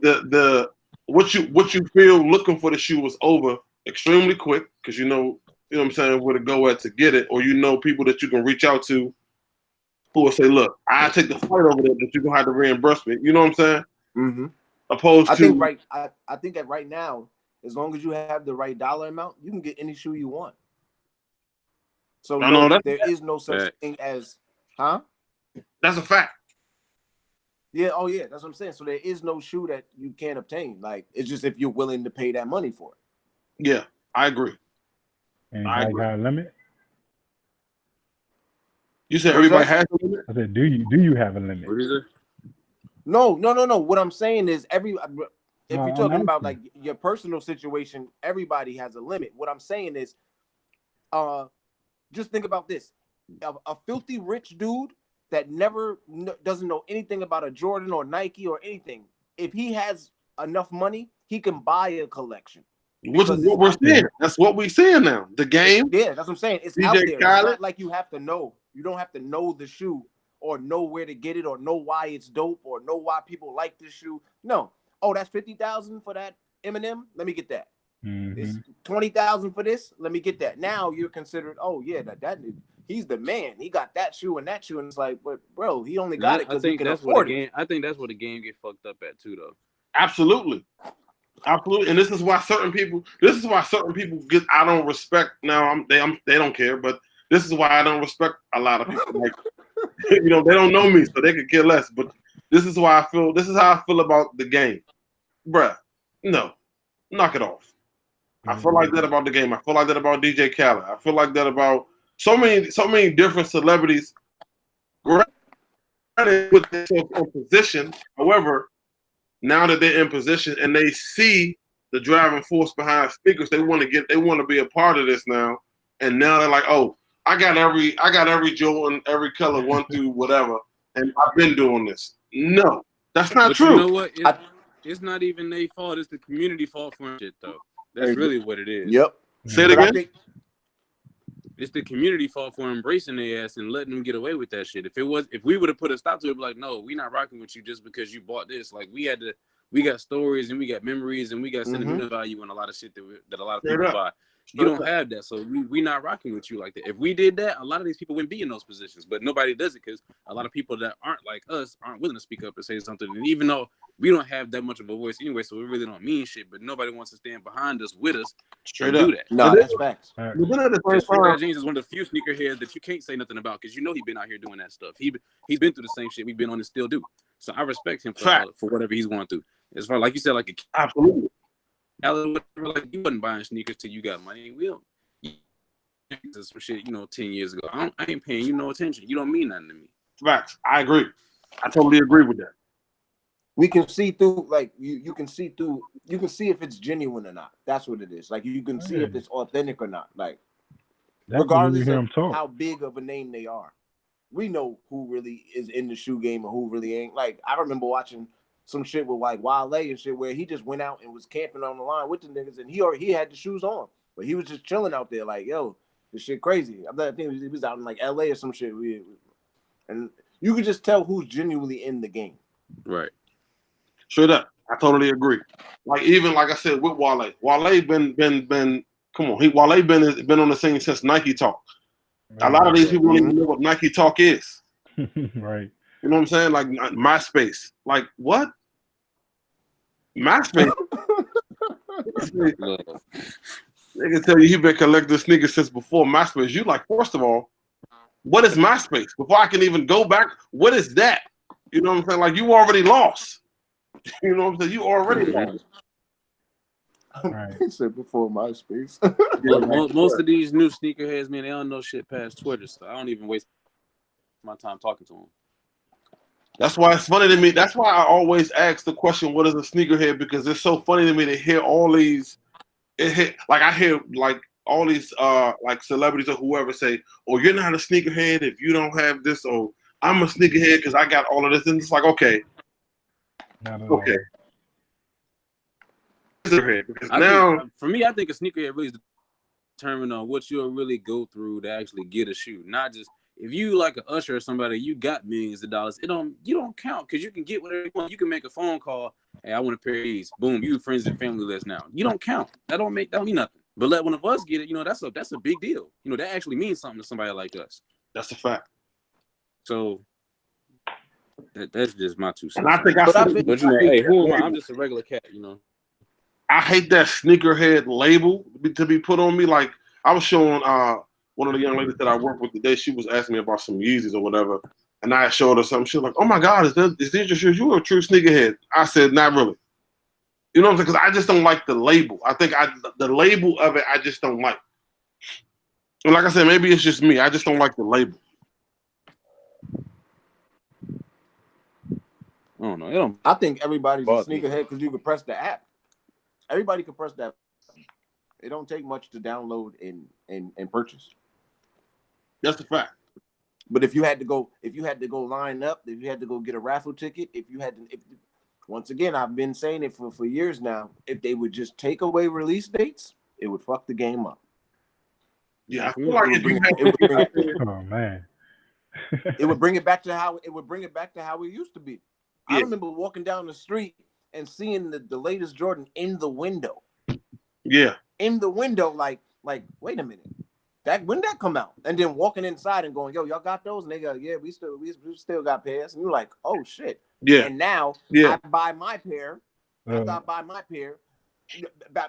the what you feel looking for the shoe is over extremely quick because you know what I'm saying, where to go at to get it, or you know people that you can reach out to who will say, look, I take the flight over there, but you're gonna have to reimburse me. You know what I'm saying? Mm-hmm. I think that right now, as long as you have the right dollar amount, you can get any shoe you want. So there is no such thing as, huh? That's a fact. Yeah, oh yeah, that's what I'm saying. So there is no shoe that you can't obtain. Like it's just if you're willing to pay that money for it. Yeah, I agree. Anybody got a limit? You said everybody has a limit? I said, do you have a limit? What is it? No. What I'm saying is if you're talking about like your personal situation, everybody has a limit. What I'm saying is, just think about this: a filthy rich dude that doesn't know anything about a Jordan or Nike or anything. If he has enough money, he can buy a collection. Which is what we're seeing. That's what we're seeing now. The game. Yeah, that's what I'm saying. It's out there. It's not like you have to know. You don't have to know the shoe or know where to get it or know why it's dope or know why people like this shoe. No. Oh, that's $50,000 for that Eminem. Let me get that. Mm-hmm. It's $20,000 for this. Let me get that. Now you're considered. Oh yeah, that he's the man. He got that shoe and that shoe, and it's like, but bro, he only got it because he can afford it. I think that's where the game get fucked up at too, though. Absolutely. And this is why certain people get. I don't respect now. They don't care, but this is why I don't respect a lot of people. Like, they don't know me, so they could care less. But this is why I feel. This is how I feel about the game, bruh. No, knock it off. I feel like that about the game. I feel like that about DJ Khaled. I feel like that about so many different celebrities. Granted, put themselves in position. However, now that they're in position and they see the driving force behind speakers, they want to be a part of this now. And now they're like, oh, I got every Jordan, every color, 1 through whatever, and I've been doing this. No, that's not true. You know what? It's not even their fault. It's the community fault for shit, though. That's really what it is. Yep. Say it again. It's the community fault for embracing their ass and letting them get away with that shit. If we would have put a stop to it, be like, no, we not rocking with you just because you bought this. Like we got stories and we got memories and we got sentimental value in a lot of shit that a lot of people buy. You don't have that, so we not rocking with you like that. If we did that, a lot of these people wouldn't be in those positions, but nobody does it because a lot of people that aren't like us aren't willing to speak up and say something. And even though we don't have that much of a voice anyway, so we really don't mean shit, but nobody wants to stand behind us with us Straight to up. do that. No, that's facts. Sneaker James is one of the few sneakerheads that you can't say nothing about because you know he's been out here doing that stuff. He's been through the same shit we've been on and still do. So I respect him for whatever he's going through. As far like you said, like absolutely. Like you wasn't buying sneakers till you got money. We don't. Some shit, 10 years ago. I ain't paying you no attention. You don't mean nothing to me. Facts. I agree. I totally agree with that. We can see through, like you can see through. You can see if it's genuine or not. That's what it is. Like you can see if it's authentic or not. Like regardless of how big of a name they are, we know who really is in the shoe game and who really ain't. Like I remember watching some shit with like Wale and shit where he just went out and was camping on the line with the niggas, and he had the shoes on, but he was just chilling out there like, yo, this shit crazy. I think he was out in like LA or some shit, and you could just tell who's genuinely in the game. Right. Straight up, I totally agree. Like even like I said with Wale been come on, Wale been on the scene since Nike Talk. A lot of these people don't even know what Nike Talk is. Right. You know what I'm saying? Like MySpace. Like what? MySpace. They can tell you he been collecting sneakers since before MySpace. You like, first of all, what is MySpace? Before I can even go back, what is that? You know what I'm saying? Like you already lost. You know what I'm saying? You already lost. Right. He said before MySpace. Most of these new sneakerheads, man, they don't know shit past Twitter, so I don't even waste my time talking to them. That's why it's funny to me. That's why I always ask the question, what is a sneakerhead? Because it's so funny to me to hear all these, like I hear like all these like celebrities or whoever say, oh, you're not a sneakerhead if you don't have this, or I'm a sneakerhead because I got all of this. And it's like, okay. Okay. Because now, for me, I think a sneakerhead really is determined on what you'll really go through to actually get a shoe, not just if you like an Usher or somebody, you got millions of dollars. You don't count because you can get whatever you want. You can make a phone call. Hey, I want a pair of these. Boom, you friends and family list now. You don't count. That don't mean nothing. But let one of us get it. You know, that's a big deal. You know, that actually means something to somebody like us. That's a fact. So that's just my 2 cents. And I think but you know, hey, who am I? I'm just a regular cat. You know. I hate that sneakerhead label to be put on me. Like I was showing one of the young ladies that I work with today. She was asking me about some Yeezys or whatever, and I showed her something. She was like, "Oh my God, is these your shoes? You are a true sneakerhead." I said, "Not really." You know what I'm saying? Because I just don't like the label. I think the label of it, I just don't like. And like I said, maybe it's just me. I just don't like the label. I don't know. I think everybody's a sneakerhead because you can press the app. Everybody can press that. It don't take much to download and purchase. That's a fact. But if you had to go line up, if you had to go get a raffle ticket, once again, I've been saying it for years now. If they would just take away release dates, it would fuck the game up. Yeah, I feel like oh man, it would bring it back to how it used to be. Yeah. I remember walking down the street and seeing the latest Jordan in the window. Yeah. In the window, like, wait a minute. When that come out? And then walking inside and going, yo, y'all got those? And they go, yeah, we still got pairs. And you're like, oh shit. Yeah. And now I buy my pair. After I buy my pair,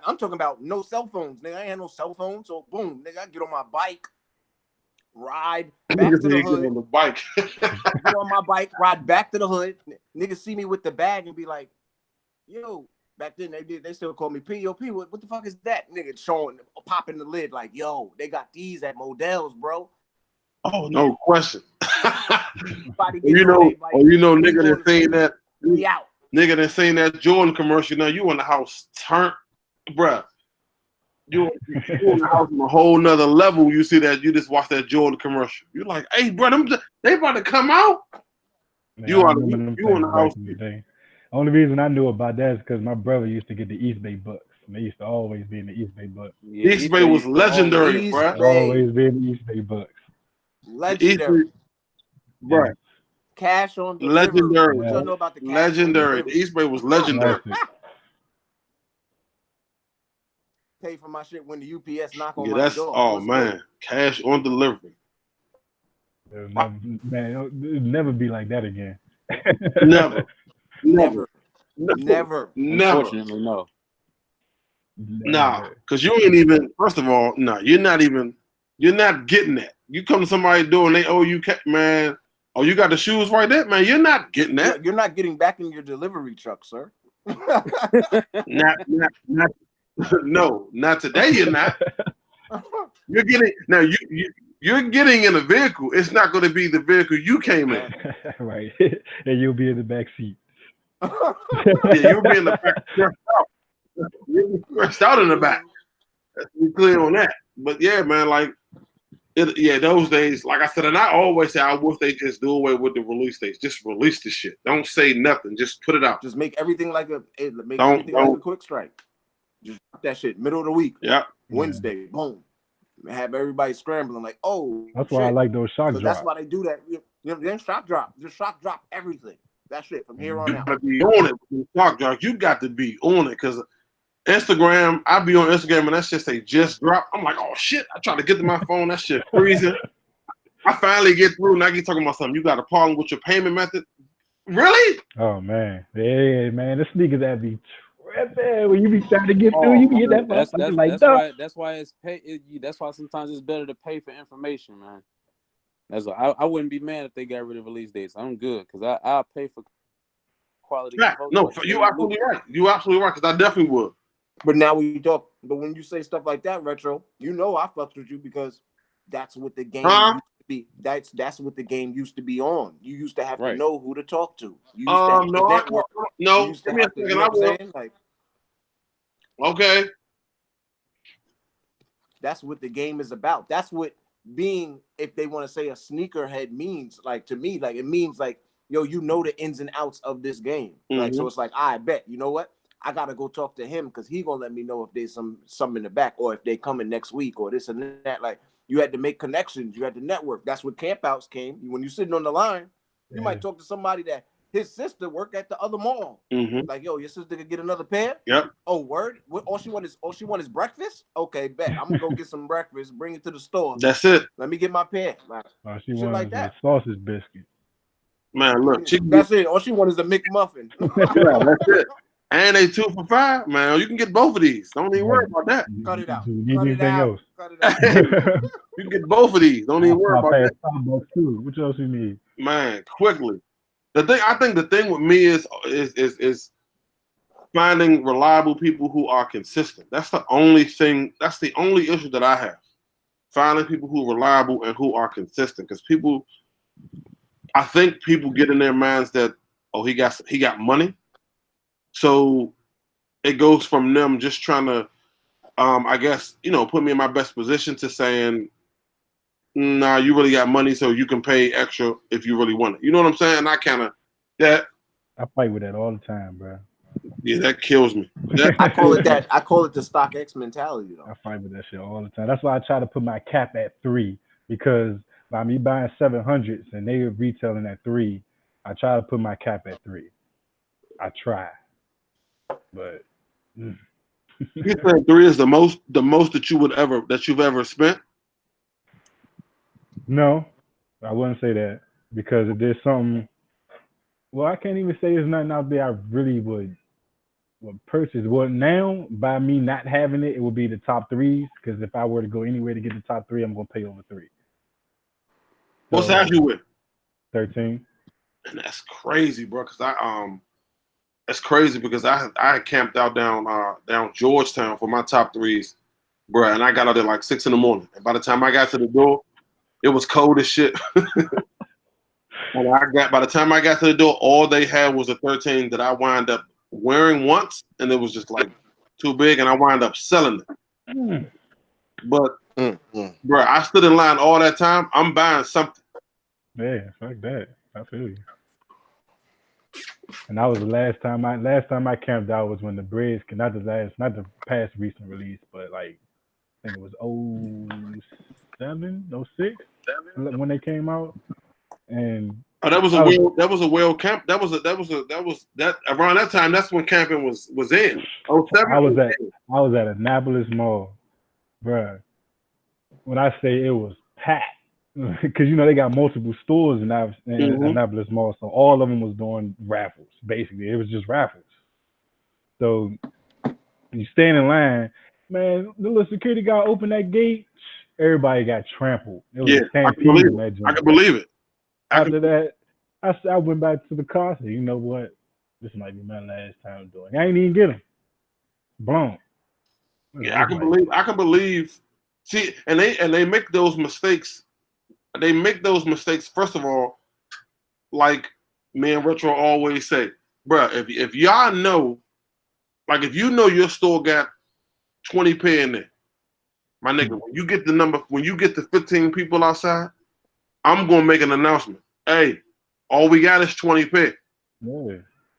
I'm talking about no cell phones. Nigga, I ain't had no cell phone. So boom, nigga, I get on my bike, ride back to the hood. On the bike. Get on my bike, ride back to the hood. Niggas see me with the bag and be like, yo, back then they still call me POP. What the fuck is that? Nigga popping the lid like, yo, they got these at Modell's, bro. Oh, no question. Nigga that saying that. Nigga that saying that Jordan commercial. Now you in the house turn, bruh. You in the house on a whole nother level. You see that you just watch that Jordan commercial. You're like, hey, bro, they about to come out. Man, you in the house. Only reason I knew about that is because my brother used to get the East Bay Bucks. And they used to always be in the East Bay Bucks. Yeah, East Bay was legendary, bro. Always be in the East Bay Bucks. Legendary. Right. Cash on the legendary. What y'all know about the cash legendary. The East Bay was legendary. Pay for my shit when the UPS knock on my door. Oh man, cash on delivery. It'll never be like that again. Never. Unfortunately, no. Nah, because you ain't even. First of all, you're not getting that. You come to somebody's door and they owe you, man. Oh, you got the shoes right there, man. You're not getting that. You're not getting back in your delivery truck, sir. No, not today. You're not. You're getting now. You're getting in a vehicle. It's not going to be the vehicle you came in. Right, and you'll be in the back seat. Yeah, you'll be in the back. You'll be stretched out in the back. Let's be clear on that. But yeah, man, like those days, like I said, and I always say I wish they just do away with the release dates. Just release the shit. Don't say nothing. Just put it out. Just make everything like a like a quick strike. Just drop that shit middle of the week. Yeah. Wednesday, boom. Have everybody scrambling like, oh. That's why I like those shock drops. That's why they do that. Then shock drop. Just shock drop everything. That's it from here on out. You got to be on it. Shock drop. You got to be on it because Instagram, I be on Instagram and that shit say just drop. I'm like, oh shit. I try to get to my phone. That shit freezing. I finally get through. Now you talking about something. You got a problem with your payment method? Really? Oh man. Yeah, man. The sneakers that be tripping. When you be trying to get through, you be get that motherfucker like that. That's why it's pay. That's why sometimes it's better to pay for information, man. That's why I wouldn't be mad if they got rid of release dates. I'm good because I'll pay for quality. Yeah, no, you absolutely right. You absolutely right because I definitely would. But now we talk. But when you say stuff like that, Retro, you know I fucked with you because that's what the game used to be. That's what the game used to be on. You used to have to know who to talk to. You used to have to network. No. Give me a second. I will. Like, okay. That's what the game is about. That's what being, if they want to say a sneakerhead means, like to me, like it means like, yo, you know the ins and outs of this game. Like, so it's like, I bet, you know what? I gotta go talk to him because he gonna let me know if there's some in the back or if they coming next week or this and that. Like you had to make connections, you had to network. That's what campouts came. When you're sitting on the line, you might talk to somebody that his sister worked at the other mall. Like, yo, your sister could get another pair. Yep. Oh, word. All she want is breakfast. Okay, bet. I'm gonna go get some breakfast. Bring it to the store. That's it. Let me get my pair. Like, she shit like that. Sausage biscuit. Man, look, that's it. All she wants is a McMuffin. Yeah, that's it. And they 2 for $5, man. You can get both of these. Don't even worry about that. Cut it out. You need anything else? Cut it out. You can get both of these. Don't even worry about that. $5 too. What else you need? Man, quickly. I think the thing with me is finding reliable people who are consistent. That's the only thing. That's the only issue that I have. Finding people who are reliable and who are consistent. Because I think people get in their minds that, oh, he got money. So it goes from them just trying to, I guess, put me in my best position to saying, nah, you really got money, so you can pay extra if you really want it. You know what I'm saying? I fight with that all the time, bro. Yeah, that kills me. I call it that. I call it the StockX mentality, though. I fight with that shit all the time. That's why I try to put my cap at 3 because by me buying 700s and they were retailing at 3, I try to put my cap at 3. I try. But you said 3 is the most that you've ever spent? No, I wouldn't say that because if there's something, well, I can't even say there's nothing out there I really would purchase. Well, now by me not having it, it would be the top 3s because if I were to go anywhere to get the top 3, I'm gonna pay over 3. What size you with? 13. And that's crazy, bro. Because that's crazy because I camped out down Georgetown for my top 3s, bro, and I got out there like 6 a.m. And by the time I got to the door, it was cold as shit. And by the time I got to the door, all they had was a 13 that I wound up wearing once, and it was just like too big, and I wound up selling it. But, bro, I stood in line all that time. I'm buying something. Yeah, fuck that. I feel you. And that was the last time I camped out was when the Breads, not the past recent release, but like I think it was 07, 06 when they came out. And that was a well camp. That was around that time. That's when camping was in. 07. I was at Annapolis Mall, bruh. When I say it was packed, because they got multiple stores in Annapolis Mall, so all of them was doing raffles. Basically, it was just raffles. So you stand in line, man. The little security guy opened that gate. Everybody got trampled. It was a stampede in that joint. I can believe it. After that, I went back to the car. Said, you know what? This might be my last time doing it. I ain't even get them. Blown. Yeah, I can believe. See, and they make those mistakes. They make those mistakes. First of all, like me and Retro always say, bro, if y'all know, like if you know your store got 20 pair in there, My nigga, when you get the 15 people outside, I'm gonna make an announcement. Hey, all we got is 20 pair. Yeah.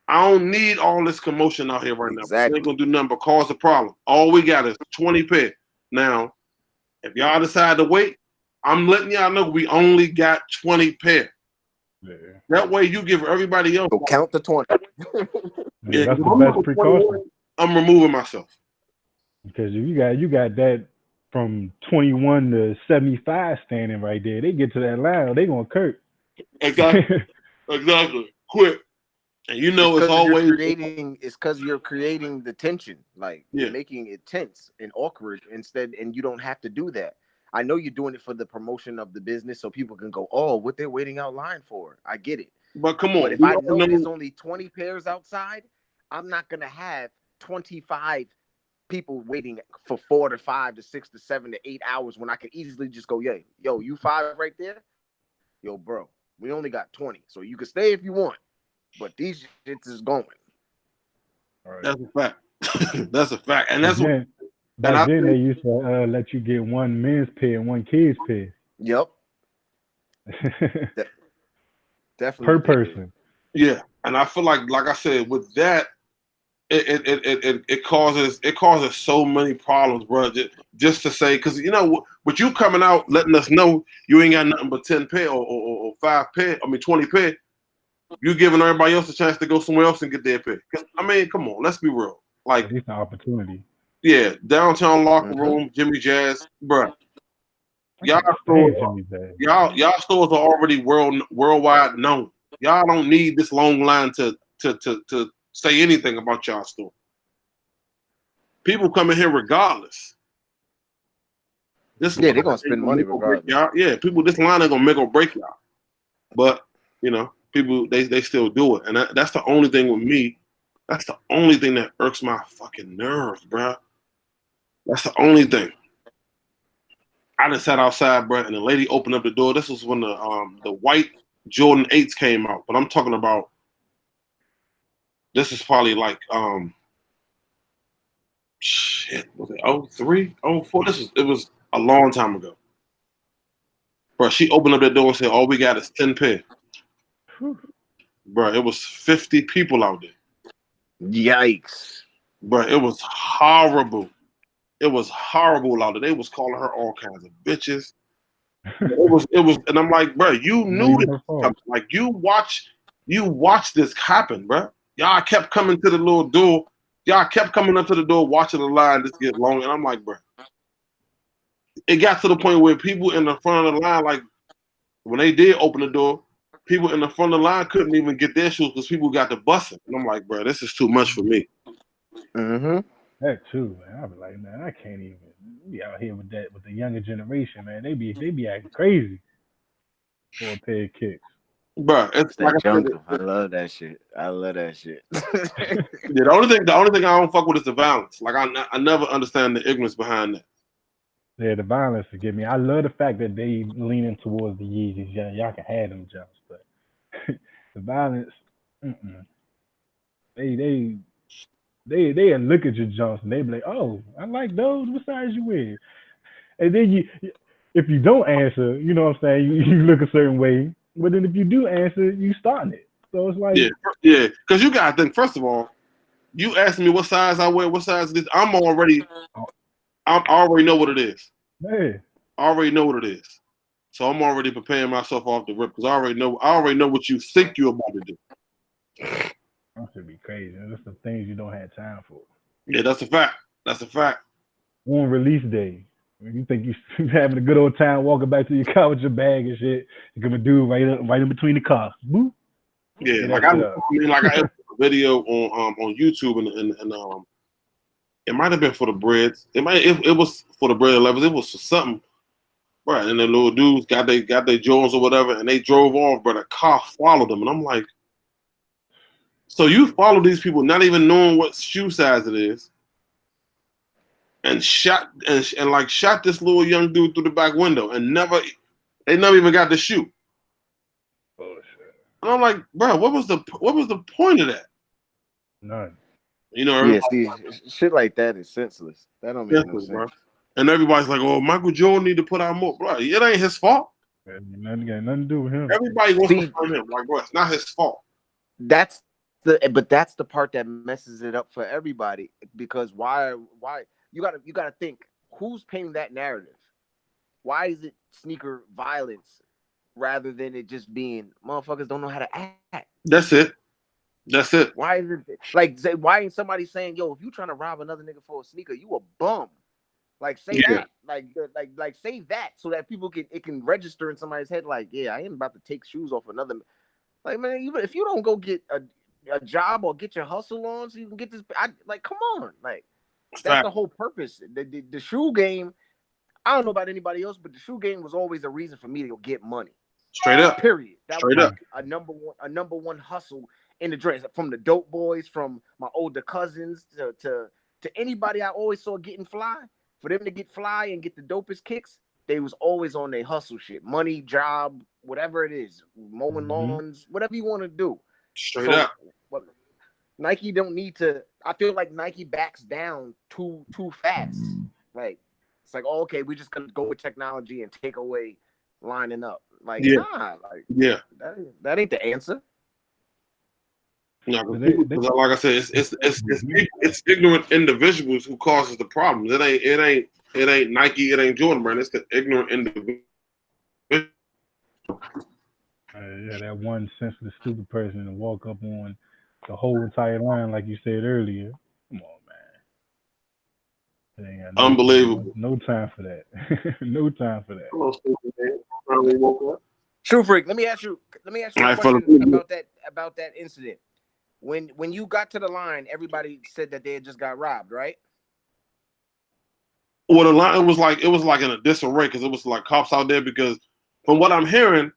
I don't need all this commotion out here right now. Exactly. We ain't gonna do nothing but cause a problem. All we got is 20 pair. Now, if y'all decide to wait, I'm letting y'all know we only got 20 pair. Yeah. That way you give everybody else. So count to 20. Yeah, That's the I'm best at precaution. 21, I'm removing myself. Because you got that from 21 to 75 standing right there. They get to that line, they gonna curse. Exactly. Exactly. Quick. And you know it's always it's because you're creating the tension, like Yeah. you're making it tense and awkward instead, and you don't have to do that. I know you're doing it for the promotion of the business so people can go, oh, what they're waiting out line for. I get it. But come on. But if I know there's only 20 pairs outside, I'm not gonna have 25 people waiting for 4 to 5 to 6 to 7 to 8 hours when I could easily just go, yeah, yo, you 5 right there, yo, bro, we only got 20, so you can stay if you want, but these shits is going. Right. That's a fact. That's a fact. And that's what back then they used to let you get one men's pair and one kids pair. Yep. Definitely per person. Yeah, and I feel like I said, with that, it causes so many problems, bro. Just to say, because you know, with you coming out letting us know you ain't got nothing but 10 pair or 5 pair, 20 pair, you giving everybody else a chance to go somewhere else and get their pair. I mean, come on, let's be real. Like, it's an opportunity. Yeah, downtown locker room, Jimmy Jazz, bro. Y'all stores are already worldwide known. Y'all don't need this long line to say anything about y'all store. People come in here regardless. They're gonna spend money regardless. Y'all. Yeah, people, this line ain't gonna make or break y'all. But you know, people they still do it, and that's the only thing with me. That's the only thing that irks my fucking nerves, bro. That's the only thing. I just sat outside, bro, and the lady opened up the door. This was when the white Jordan 8s came out. But I'm talking about, this is probably like was it 03, 04? It was a long time ago. Bro, she opened up that door and said, all we got is 10 pair. Bro, it was 50 people out there. Yikes. Bro, it was horrible. It was horrible out there. They was calling her all kinds of bitches. It was, and I'm like, bro, you knew this. Like, you watched this happen, bro. Y'all kept coming to the little door. Y'all kept coming up to the door, watching the line just get long. And I'm like, bro, it got to the point where people in the front of the line, like, when they did open the door, people in the front of the line couldn't even get their shoes because people got the busing. And I'm like, bro, this is too much for me. Mm-hmm. That too, man. I be like, man, I can't even be out here with that with the younger generation, man. They be acting crazy for a pair of kicks. Bro, it's like I love that shit. I love that shit. Yeah, the only thing I don't fuck with is the violence. Like, I never understand the ignorance behind that. Yeah, the violence to get me. I love the fact that they leaning towards the Yeezys. Yeah, y'all can have them jumps, but the violence, they look at your jumps and they be like, oh, I like those. What size you wear? And then if you don't answer, you know what I'm saying, you look a certain way. But then if you do answer, you starting it. So it's like, yeah, because you gotta think. First of all, you asking me what size I wear, what size this. I already know what it is. Man. I already know what it is. So I'm already preparing myself off the rip because I already know what you think you're about to do. That should be crazy. That's the things you don't have time for. Yeah, that's a fact. That's a fact. On release day, when you think you're having a good old time walking back to your car with your bag and shit, you're gonna do right in between the cars. Boop. Yeah, like I have a video on YouTube and it might have been for the breads. It was for the bread levels. It was for something, right? And the little dudes got their Jordans or whatever, and they drove off, but a car followed them, and I'm like, so you follow these people not even knowing what shoe size it is, and shot this little young dude through the back window, and they never even got the shoe. Oh shit! And I'm like, bro, what was the point of that? None. You know, yeah, see, shit like that is senseless. That don't make no sense. Bro. And everybody's like, "Oh, Michael Jordan need to put out more." Bro, it ain't his fault. Nothing got nothing to do with him. Everybody wants to find him. Like, bro, it's not his fault. That's the part that messes it up for everybody, because why you gotta think, who's painting that narrative? Why is it sneaker violence rather than it just being motherfuckers don't know how to act? That's it. Why is it like, why ain't somebody saying, yo, if you trying to rob another nigga for a sneaker, you a bum? Like, say that. Like say that, so that people can register in somebody's head, like, yeah, I ain't about to take shoes off another. Like, man, even if you don't go get a job or get your hustle on so you can get this, come on. Like, that's the whole purpose. The shoe game, I don't know about anybody else, but the shoe game was always a reason for me to get money. Straight up. Period. That Straight was up. Like a number one hustle in the dress. From the dope boys, from my older cousins to anybody I always saw getting fly. For them to get fly and get the dopest kicks, they was always on their hustle shit. Money, job, whatever it is. Mowing lawns, whatever you want to do. Straight up. Nike don't need to. I feel like Nike backs down too fast. Like, it's like, oh, okay, we're just gonna go with technology and take away lining up. Like, nah, like, that ain't the answer. No, like I said, it's ignorant individuals who causes the problems. It ain't Nike, it ain't Jordan Brand. It's the ignorant individual. That one sensitive, stupid person to walk up on the whole entire line, like you said earlier. Come on, man. Unbelievable. No time for that. No time for that. True Freak, let me ask you a question about that incident. When you got to the line, everybody said that they had just got robbed, right? Well, the line, it was like in a disarray because it was like cops out there, because from what I'm hearing,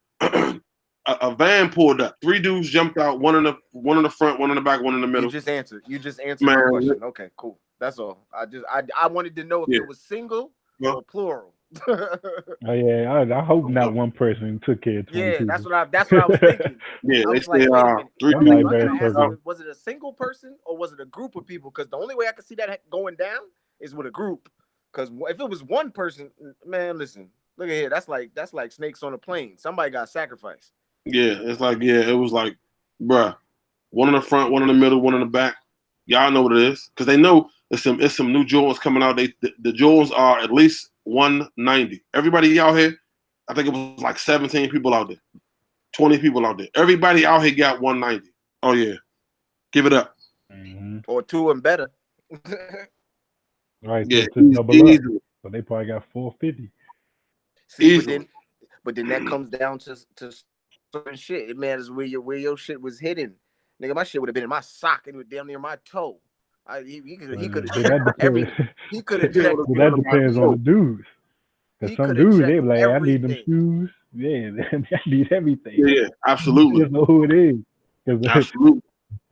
a van pulled up. 3 dudes jumped out, one in the front, one in the back, one in the middle. You just answered my question. Okay, cool. That's all. I wanted to know if it was single or plural. Oh yeah, I hope not one person took care of 22. Yeah, that's what I was thinking. Yeah, I was like, was it a single person or was it a group of people? Because the only way I could see that going down is with a group. Because if it was one person, man, listen, look at here. That's like snakes on a plane. Somebody got sacrificed. Yeah, it was like, bruh, one in the front, one in the middle, one in the back. Y'all know what it is, because they know it's some new Jordans coming out. The Jordans are at least 190. Everybody out here, I think it was like 17 people out there, 20 people out there. Everybody out here got 190. Oh yeah, give it up. Mm-hmm. Or 2 and better. Right. Yeah, to double up. So they probably got 450. See, but then that comes down to certain shit. It matters where your shit was hidden. Nigga, my shit would have been in my sock and it was down near my toe. He could have checked everything. He could have checked. Well, that depends on the dudes. Because some dudes, they be like, everything. I need them shoes. Yeah, I need everything. Yeah, absolutely. You just know who it is. Absolutely.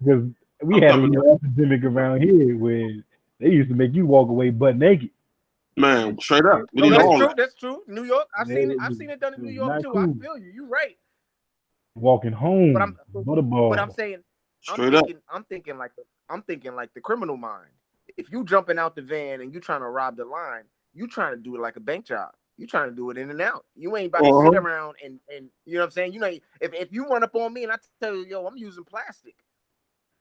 Because we had an epidemic around here where they used to make you walk away butt naked. Man, straight up. That's true. New York. I've seen it done in New York too. Cool. I feel you. You're right. Walking home. But I'm saying, I'm thinking like the criminal mind. If you jumping out the van and you trying to rob the line, you trying to do it like a bank job. You trying to do it in and out. You ain't about to sit around and you know what I'm saying. You know, if you run up on me and I tell you, yo, I'm using plastic,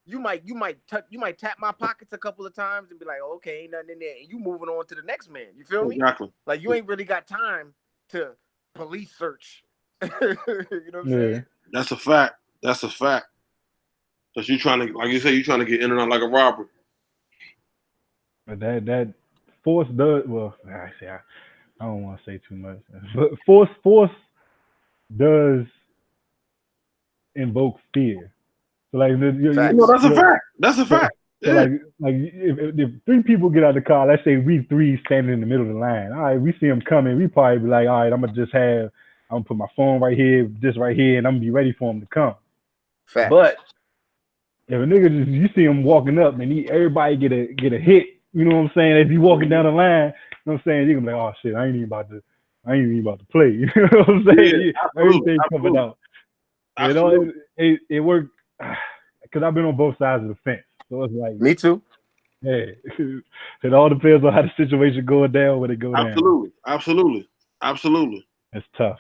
you might tap my pockets a couple of times and be like, oh, okay, ain't nothing in there, and you moving on to the next man. You feel me? Exactly. Like you ain't really got time to police search. You know what I'm saying? That's a fact. Because you trying to, like you say, you trying to get in and out like a robber. But that force does, well, actually, I don't want to say too much, but force does invoke fear. So like, that's a fact. So like if 3 people get out of the car, let's say we 3 standing in the middle of the line. All right, we see them coming. We probably be like, all right, I'm gonna put my phone right here, this right here, and I'm gonna be ready for them to come. Fact. But if a nigga you see him walking up and everybody get a hit, you know what I'm saying? As he walking down the line, you know what I'm saying? You can be like, oh shit, I ain't even about to play. You know what I'm saying? Yeah, everything coming out. You know, it worked because I've been on both sides of the fence. So it's like me too. Hey, it all depends on how the situation going down when it go down. Absolutely. It's tough.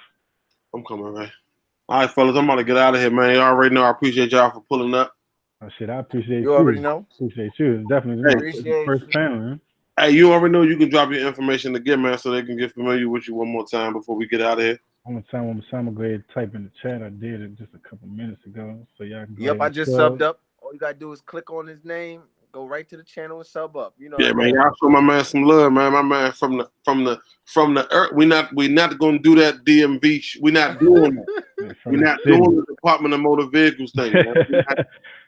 I'm coming, man. All right, fellas, I'm about to get out of here, man. You already know I appreciate y'all for pulling up. Oh shit, I appreciate You already know. Appreciate you. It's definitely Appreciate first you. panel, man. Hey, you already know you can drop your information again, man, so they can get familiar with you one more time before we get out of here. One more time, I'm gonna go ahead and type in the chat. I did it just a couple minutes ago, so y'all can go Yep, ahead I and just sub. subbed up. All you gotta do is click on his name, go right to the channel and sub up. You know. Yeah, man, y'all show my man some love, man. My man from the earth. We not gonna do that DMV. We not doing that. We're not doing the Department of Motor Vehicles thing. Man.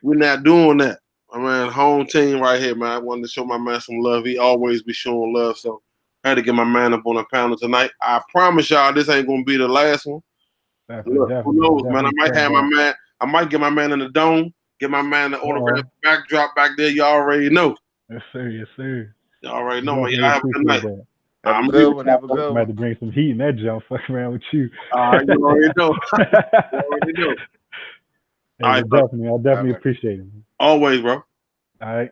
We're not doing that. My man, home team right here, man. I wanted to show my man some love. He always be showing love, so I had to get my man up on the panel tonight. I promise y'all, this ain't gonna be the last one. Look, who knows, man? I might have my man. I might get my man in the dome. Get my man the autograph backdrop back there. Y'all already know. Yes, sir. Yes, sir. Y'all already know, man. Y'all have a good night. Have a good one. Have a good I'm one. about to bring some heat in that jump. Fuck around with you. All right, you already know. You already know. Hey, All right, I definitely appreciate it. Always, bro. All right.